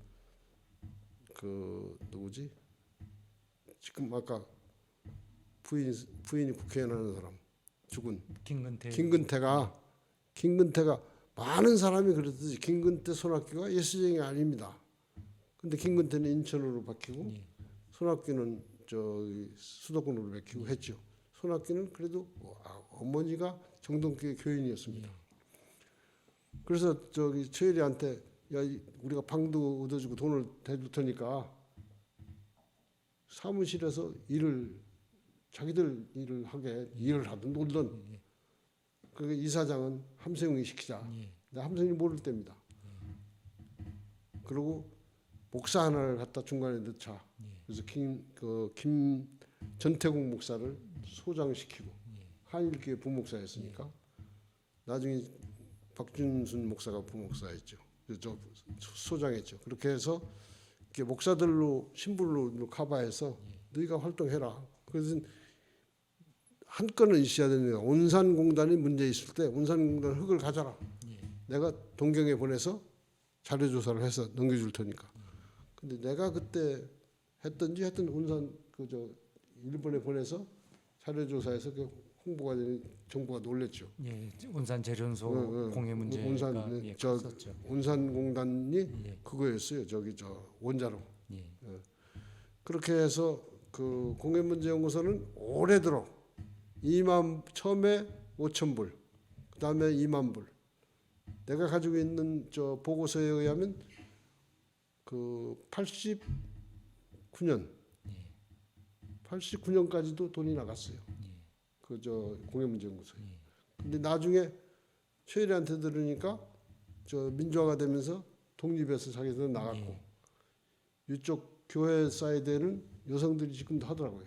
누구지? 지금 아까 부인이 국회의원 하는 사람 죽은 김근태가 많은 사람이 그랬듯이 김근태 손학규가 예수쟁이 아닙니다. 근데 김근태는 인천으로 바뀌고 예. 손학규는 저기 수도권으로 바뀌고 했죠. 손학규는 그래도 어머니가 정동교회 교인이었습니다. 예. 그래서 저기 최일이한테 야 우리가 방도 얻어주고 돈을 대줄 테니까 사무실에서 자기들 일을 하든 놀든 그 이사장은 함세웅이 시키자. 예. 근데 함세웅이 모를 때입니다. 그리고 목사 하나를 갖다 중간에 넣자. 그래서 김 전태국 목사를 소장시키고 한일교회 부목사였으니까 나중에 박준순 목사가 부목사였죠. 저 소장했죠. 그렇게 해서 이렇게 목사들로 신불로 커버해서 너희가 활동해라. 그래서 한 건은 있어야 됩니다. 온산공단이 문제 있을 때 온산공단 흙을 가져라. 내가 동경에 보내서 자료조사를 해서 넘겨줄 테니까. 근데 내가 그때 했던지 하여튼 온산 일본에 보내서 자료조사해서 그 홍보가 되는 정부가 놀랬죠. 예. 온산 재련소 공해 문제가 온산 예, 저 컸었죠. 온산공단이 예. 그거였어요. 원자로. 예. 그렇게 해서 그 공해문제연구소는 올해들어 처음에 5,000불, 그다음에 2만 불. 내가 가지고 있는 저 보고서에 의하면 그 89년까지도 돈이 나갔어요. 그 공해문제연구소에. 근데 나중에 최일이한테 들으니까 민주화가 되면서 독립해서 자기들은 나갔고 이쪽 교회 사이드에는 여성들이 지금도 하더라고요.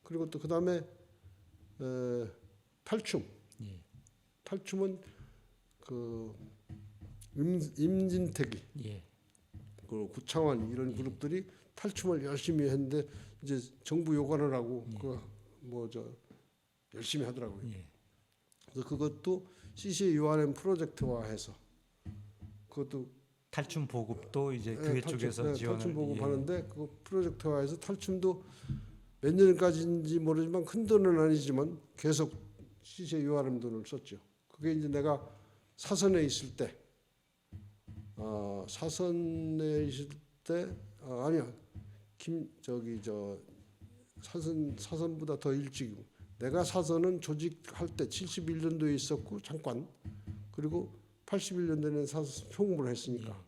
그리고 또 그다음에 탈춤. 탈춤은 그 임진택이 그 구창환 이런 그룹들이 탈춤을 열심히 했는데 이제 정부 요구를 하고 열심히 하더라고요. 그래서 그것도 CCA URM 프로젝트화해서 그것도 탈춤 보급도 이제 교회 쪽에서 지원을 탈춤 보급하는데 그 프로젝트화해서 탈춤도 몇 년까지인지 모르지만 큰 돈은 아니지만 계속 CCA URM 돈을 썼죠. 그게 이제 내가 사선에 있을 때 아니야 사선보다 더 일찍이고 내가 사선은 조직할 때 71년도에 있었고 잠깐 그리고 81년도에는 사선 총무를 했으니까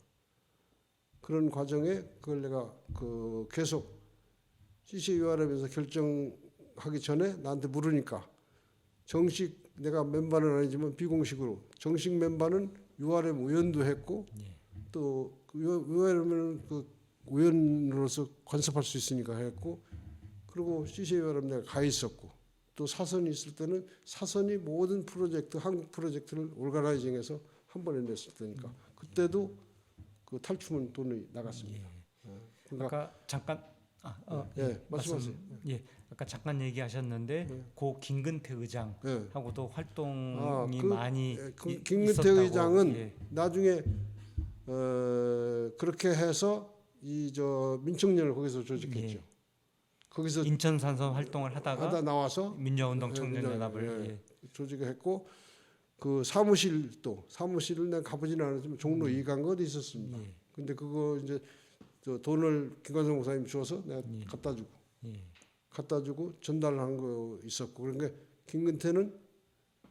그런 과정에 그걸 내가 계속 CCURM에서 결정하기 전에 나한테 물으니까 정식 내가 멤버는 아니지만 비공식으로 정식 멤버는 URM 의원도 했고 예. 또 URM은 그 의원으로서 간섭할 수 있으니까 했고 그리고 CCURM 내가 가 있었고 또 사선이 있을 때는 사선이 모든 프로젝트 한국 프로젝트를 올가나이징해서 한 번에 냈을 때니까 그때도 그 탈춤은 돈이 나갔습니다. 그러니까 아까 잠깐 말씀하세요. 예, 아까 잠깐 얘기하셨는데 고 김근태 의장하고도 활동이 그, 많이 김근태 있었다고. 의장은 예. 나중에 그렇게 해서 이 저 민청년을 거기서 조직했죠. 예. 거기서 인천 산성 활동을 하다가 하다 나와서 민주운동 청년연합을 조직을 했고 그 사무실을 내가 가보지는 않았지만 종로 2강 어디 있었습니다. 예. 근데 그거 이제 저 돈을 김관성 목사님 주어서 내가 예. 갖다 주고 전달한 거 있었고 그러니까 김근태는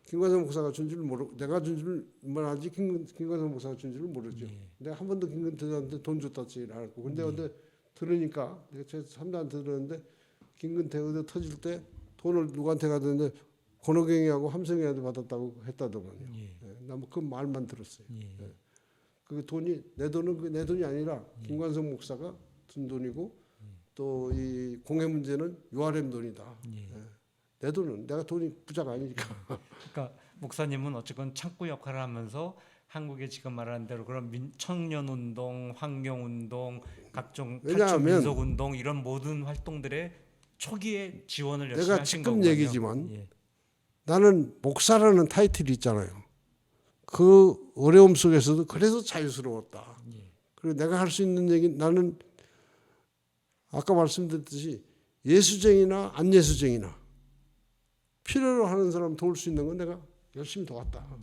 김관성 목사가 준 줄 모르고 내가 준 줄만 알지 김관성 목사가 준 줄은 모르죠. 예. 내가 한 번도 김근태한테 돈 줬다지 않았고 근데 어디 들으니까 내가 제 3단한테 들었는데 김근태 어디 터질 때 돈을 누구한테 가졌는데 권호경이하고 함성이한테 받았다고 했다더만요. 예. 나뭐 그 말만 들었어요. 예. 그 돈이 내 돈은 그 내 돈이 아니라 김관성 목사가 준 돈이고 또 이 공회 문제는 URM 돈이다. 내 돈은 내가 돈이 부자가 아니니까. 그러니까 목사님은 어쨌건 창구 역할을 하면서 한국의 지금 말하는 대로 그런 청년운동, 환경운동, 각종 탈춤 왜냐하면 민속운동 이런 모든 활동들의 초기에 지원을 열심히 내가 하신 지금 거군요. 얘기지만 예. 나는 목사라는 타이틀이 있잖아요. 그 어려움 속에서도 그래서 자유스러웠다. 그리고 내가 할 수 있는 얘기 나는 아까 말씀드렸듯이 예수쟁이나 안 예수쟁이나 필요로 하는 사람 도울 수 있는 건 내가 열심히 도왔다.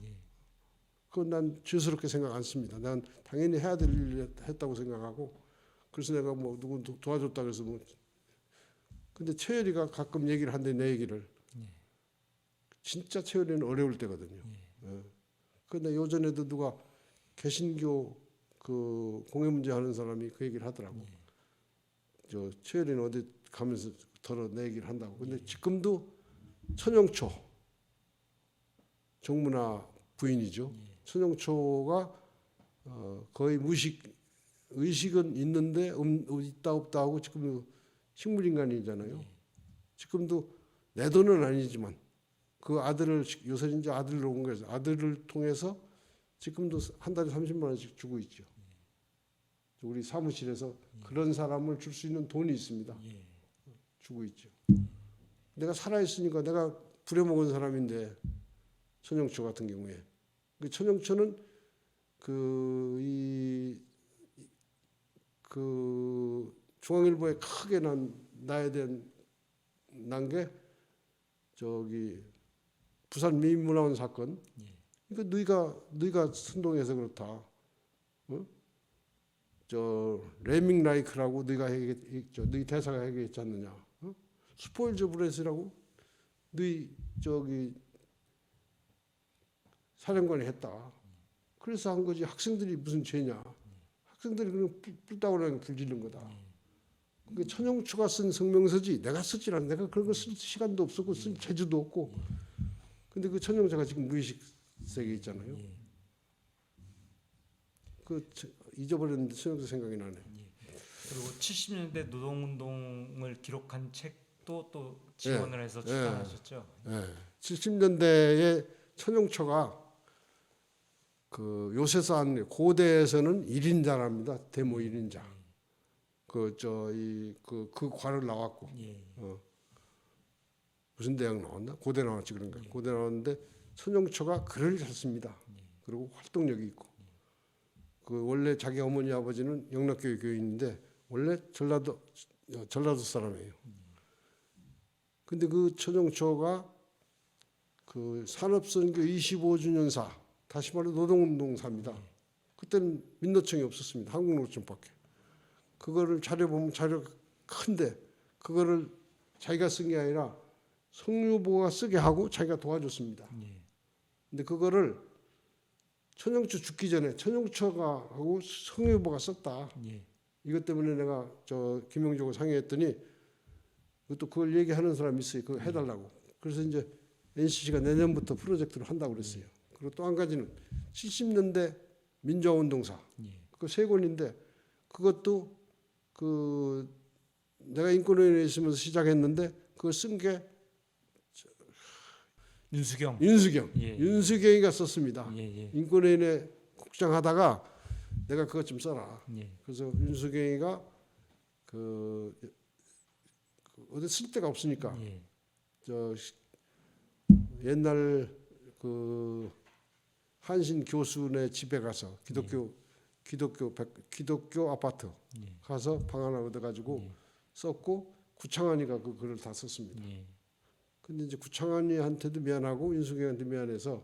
그건 난 죄스럽게 생각 안 씁니다. 난 당연히 해야 될 일을 했다고 생각하고 그래서 내가 뭐 누구 도와줬다 그래서 뭐 근데 최열이가 가끔 얘기를 한대 내 얘기를 진짜 최열이는 어려울 때거든요. 그런데 요전에도 누가 개신교 그 공회 문제 하는 사람이 그 얘기를 하더라고. 저 최열이는 어디 가면서 더러 내 얘기를 한다고. 근데 지금도 천영초 정문화 부인이죠. 천영초가 거의 의식은 있는데 있다 없다 하고 지금 식물인간이잖아요. 지금도 내 돈은 아니지만 그 아들을 요새 이제 아들로 온 거에서 아들을 통해서 지금도 한 달에 30만 원씩 주고 있죠. 우리 사무실에서 그런 사람을 줄 수 있는 돈이 있습니다. 주고 있죠. 내가 살아있으니까 내가 부려먹은 사람인데 천영초 같은 경우에 그 천영초는 그 중앙일보에 크게 나야 난 게 저기 부산 미문화원 사건. 그러니까 너희가 선동해서 그렇다. 저 레밍 라이크라고 너희 대사가 얘기했지 않느냐. 스포일즈 브레스라고 너희 저기 사령관이 했다. 그래서 한 거지. 학생들이 무슨 죄냐. 학생들이 그냥 뿔따구로 불지른 거다. 그게 천영초가 쓴 성명서지 내가 쓰질 않아. 내가 그런 거 쓸 시간도 없었고 쓸 재주도 없고. 근데 그 천영초가 지금 무의식 세계에 있잖아요. 그 잊어버렸는데 천영초 생각이 나네. 그리고 70년대 노동운동을 기록한 책도 또 지원을 해서 출간하셨죠. 70년대에 천영초가 그 요새산 고대에서는 1인자랍니다. 데모 1인자. 그 과를 나왔고 무슨 대학 나왔나? 고대 나왔지 그런가. 고대 나왔는데 천영초가 글을 잘 씁니다. 그리고 활동력이 있고. 그 원래 자기 어머니 아버지는 영락교회 교인인데 원래 전라도 사람이에요. 근데 그 천영초가 그 산업선교 25주년사 다시 말해 노동운동사입니다. 그때는 민노총이 없었습니다. 한국노총밖에. 그거를 자료보면 자료가 큰데 그거를 자기가 쓴 게 아니라 성유보가 쓰게 하고 자기가 도와줬습니다. 근데 그거를 천영초 죽기 전에 천영초가 하고 성유보가 썼다. 이것 때문에 내가 저 김영조하고 상의했더니 또 그걸 얘기하는 사람이 있어요. 그거 해달라고. 그래서 이제 NCC가 내년부터 프로젝트를 한다고 그랬어요. 그리고 또 한 가지는 70년대 민주화운동사 예. 그 세 권인데 그것도 그 내가 인권위원회에 있으면서 시작했는데 그걸 쓴 게 윤수경. 윤수경, 예. 윤수경이가 썼습니다. 예, 예. 인권위원회 국장하다가 내가 그것 좀 써라. 예. 그래서 윤수경이가 그 어디 쓸 데가 없으니까 예. 저 옛날 그 한신 교수네 집에 가서 기독교 아파트 예. 가서 방 하나 얻어가지고 예. 썼고 구창환이가 그 글을 다 썼습니다. 예. 근데 이제 구창환이한테도 미안하고 윤수경한테 미안해서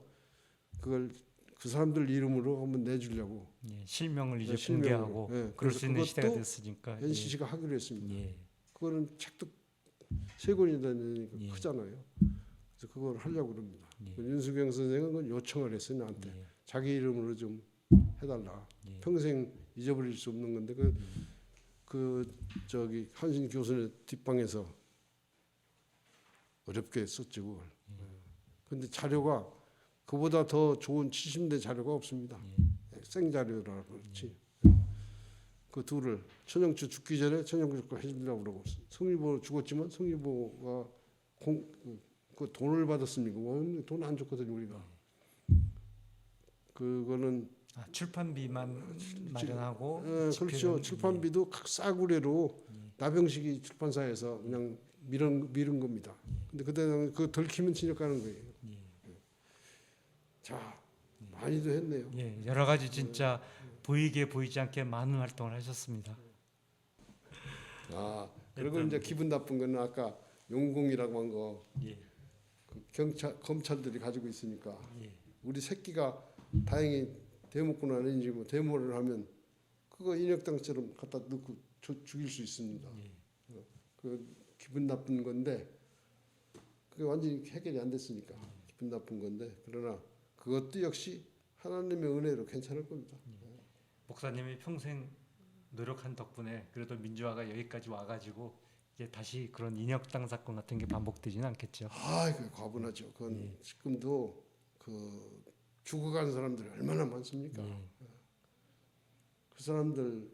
그걸 그 사람들 이름으로 한번 내주려고 예. 실명을 이제 실명으로. 공개하고 예, 그럴 그래서 수 있는 시대가 그것도 됐으니까. NCC가 하기로 했습니다. 예. 그거는 책도 세 권이 되니까 예. 크잖아요. 그래서 그걸 하려고 그럽니다. 예. 그 윤수경 선생은 그걸 요청을 했어요 나한테. 예. 자기 이름으로 좀 해달라. 예. 평생 잊어버릴 수 없는 건데 그 저기 한신 교수의 뒷방에서 어렵게 썼죠 그걸. 근데 자료가 그보다 더 좋은 70대 자료가 없습니다. 생자료라 그렇지. 그 둘을 천영주 죽기 전에 천영주 거 해주려고 그러고 성일보 죽었지만 성일보가 그 돈을 받았습니까? 돈 안 줬거든요 우리가. 그거는 출판비만 마련하고 그렇죠. 출판비도 각 싸구려로 나병식이 출판사에서 그냥 밀은 겁니다. 근데 그때는 그 덜키면 진역가는 거예요. 자, 많이도 했네요. 예, 여러 가지 진짜 보이게 보이지 않게 많은 활동을 하셨습니다. 그리고 이제 기분 나쁜 거는 아까 용공이라고 한 거 예. 그 검찰들이 가지고 있으니까 예. 우리 새끼가 다행히 대목군 아닌지 뭐 데모를 하면 그거 인혁당처럼 갖다 넣고 죽일 수 있습니다. 그 기분 나쁜 건데 그게 완전히 해결이 안 됐으니까 기분 나쁜 건데 그러나 그것도 역시 하나님의 은혜로 괜찮을 겁니다. 목사님이 평생 노력한 덕분에 그래도 민주화가 여기까지 와가지고 이제 다시 그런 인혁당 사건 같은 게 반복되지는 않겠죠. 그 과분하죠. 그건 지금도 그 죽어간 사람들이 얼마나 많습니까? 그 사람들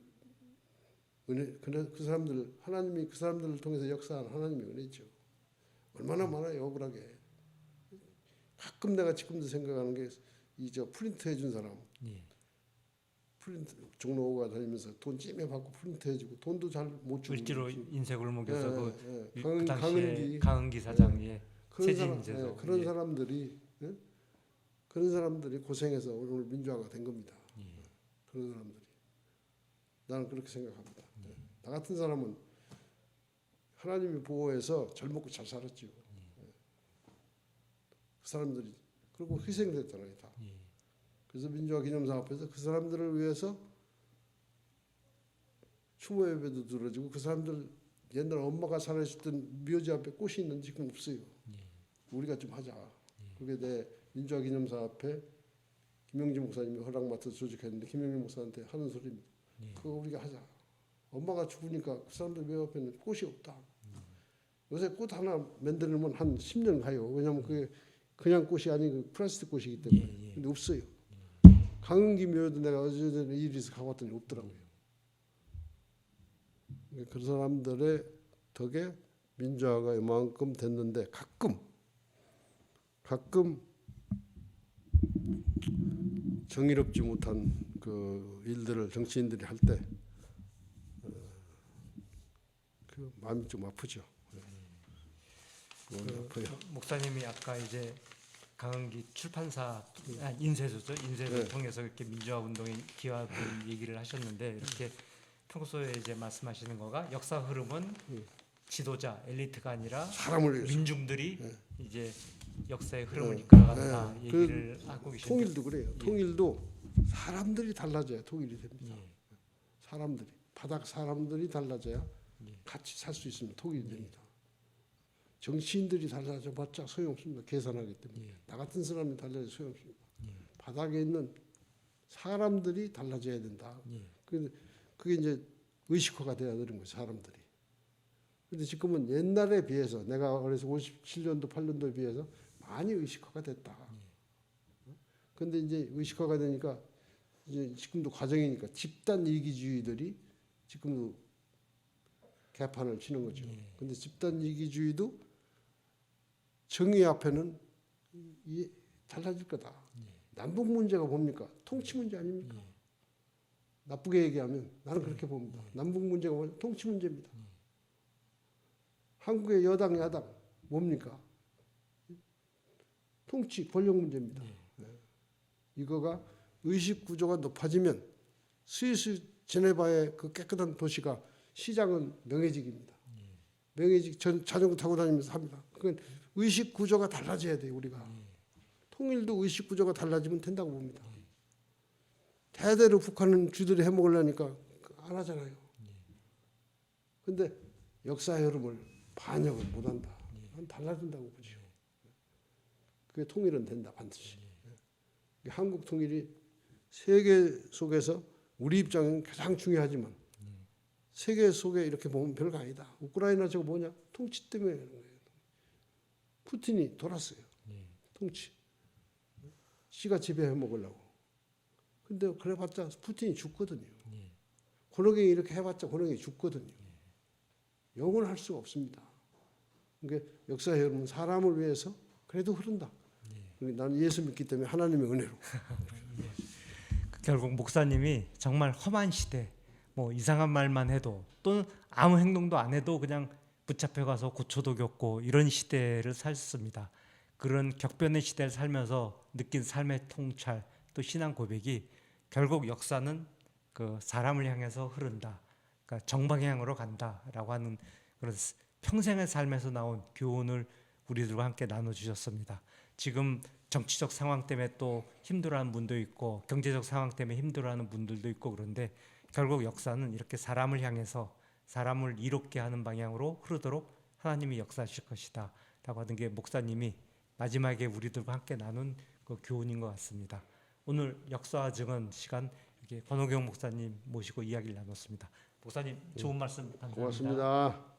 은혜, 그 사람들 하나님이 그 사람들을 통해서 역사한 하나님의 은혜죠. 얼마나 많아요, 억울하게. 가끔 내가 지금도 생각하는 게 이 저 프린트 해준 사람. 프린트 종로가 다니면서 돈 찜해 받고 프린트 해주고 돈도 잘 못 주고. 을지로 인쇄골목에서 그 강은기 강은기 사장이 세진 인쇄소 그런 사람들이 그런 사람들이 고생해서 오늘 민주화가 된 겁니다. 그런 사람들이 나는 그렇게 생각합니다. 나 같은 사람은 하나님이 보호해서 잘 먹고 잘 살았죠. 그 사람들이 그리고 희생됐잖아요 다. 그래서 민주화 기념사 앞에서 그 사람들을 위해서 추모 예배도 들어주고 그 사람들 옛날 엄마가 살아있었던 묘지 앞에 꽃이 있는지 지금 없어요. 우리가 좀 하자. 그게 내 민주화 기념사 앞에 김영진 목사님이 허락 맡아서 조직했는데 김영진 목사한테 하는 소리입니다. 그거 우리가 하자. 엄마가 죽으니까 그 사람들 묘 앞에는 꽃이 없다. 요새 꽃 하나 만들면 한 10년 가요. 왜냐하면 그게 그냥 꽃이 아니고 플라스틱 꽃이기 때문에. 근데 없어요. 강은기 묘도 내가 어제 전에 일에서 가고 왔더니 없더라고요. 그 사람들의 덕에 민주화가 이만큼 됐는데 가끔 정의롭지 못한 그 일들을 정치인들이 할 때 그 마음이 좀 아프죠. 아파요. 목사님이 아까 이제 강은기 출판사 인쇄소죠. 인쇄소를 통해서 이렇게 민주화 운동에 기여한 얘기를 하셨는데 이렇게 평소에 이제 말씀하시는 거가 역사 흐름은 지도자 엘리트가 아니라 사람을 위해서. 민중들이 이제 역사의 흐름을 이끌어간다 얘기를 하고 계신데 통일도 그래요. 통일도 사람들이 달라져야 통일이 됩니다. 사람들이 바닥 사람들이 달라져야 같이 살 수 있으면 통일이 됩니다. 정치인들이 달라져봤자 소용없습니다. 계산하기 때문에. 나 같은 사람이 달라져 소용없습니다. 바닥에 있는 사람들이 달라져야 된다. 그게 이제 의식화가 돼야 되는 거예요. 사람들이. 근데 지금은 옛날에 비해서 내가 그래서 57년도 8년도에 비해서 많이 의식화가 됐다. 근데 이제 의식화가 되니까 이제 지금도 과정이니까 집단 이기주의들이 지금도 개판을 치는 거죠. 근데 집단 이기주의도 정의 앞에는 달라질 거다. 남북 문제가 뭡니까? 통치 문제 아닙니까? 나쁘게 얘기하면 나는 그렇게 봅니다. 남북 문제가 뭐냐? 통치 문제입니다. 한국의 여당 야당 뭡니까? 통치 권력 문제입니다. 네. 이거가 의식 구조가 높아지면 스위스 제네바의 그 깨끗한 도시가 시장은 명예직입니다. 명예직 자전거 타고 다니면서 합니다. 그건 의식 구조가 달라져야 돼요. 우리가 통일도 의식 구조가 달라지면 된다고 봅니다. 대대로 북한은 쥐들이 해먹으려니까 안 하잖아요. 근데 역사 흐름을 반영을 못한다. 난 달라진다고 보죠. 그게 통일은 된다 반드시. 한국 통일이 세계 속에서 우리 입장은 가장 중요하지만 세계 속에 이렇게 보면 별거 아니다. 우크라이나 저거 뭐냐? 통치 때문에 그런 거예요. 푸틴이 돌았어요. 통치. 지가 지배해 먹으려고. 근데 그래봤자 푸틴이 죽거든요. 권오경이 이렇게 해봤자 권오경이 죽거든요. 영원할 수가 없습니다. 그러니까 역사의 흐름은 사람을 위해서 그래도 흐른다. 나는 예수 믿기 때문에 하나님의 은혜로. 결국 목사님이 정말 험한 시대, 뭐 이상한 말만 해도 또는 아무 행동도 안 해도 그냥 붙잡혀 가서 고초도 겪고 이런 시대를 살았습니다. 그런 격변의 시대를 살면서 느낀 삶의 통찰 또 신앙 고백이 결국 역사는 그 사람을 향해서 흐른다. 그러니까 정방향으로 간다라고 하는 그런 평생의 삶에서 나온 교훈을 우리들과 함께 나눠주셨습니다. 지금 정치적 상황 때문에 또 힘들어하는 분도 있고 경제적 상황 때문에 힘들어하는 분들도 있고 그런데 결국 역사는 이렇게 사람을 향해서 사람을 이롭게 하는 방향으로 흐르도록 하나님이 역사하실 것이다 라고 하는 게 목사님이 마지막에 우리들과 함께 나눈 그 교훈인 것 같습니다. 오늘 역사 증언 시간 이렇게 권오경 목사님 모시고 이야기를 나눴습니다. 목사님 좋은 말씀 감사합니다. 고맙습니다.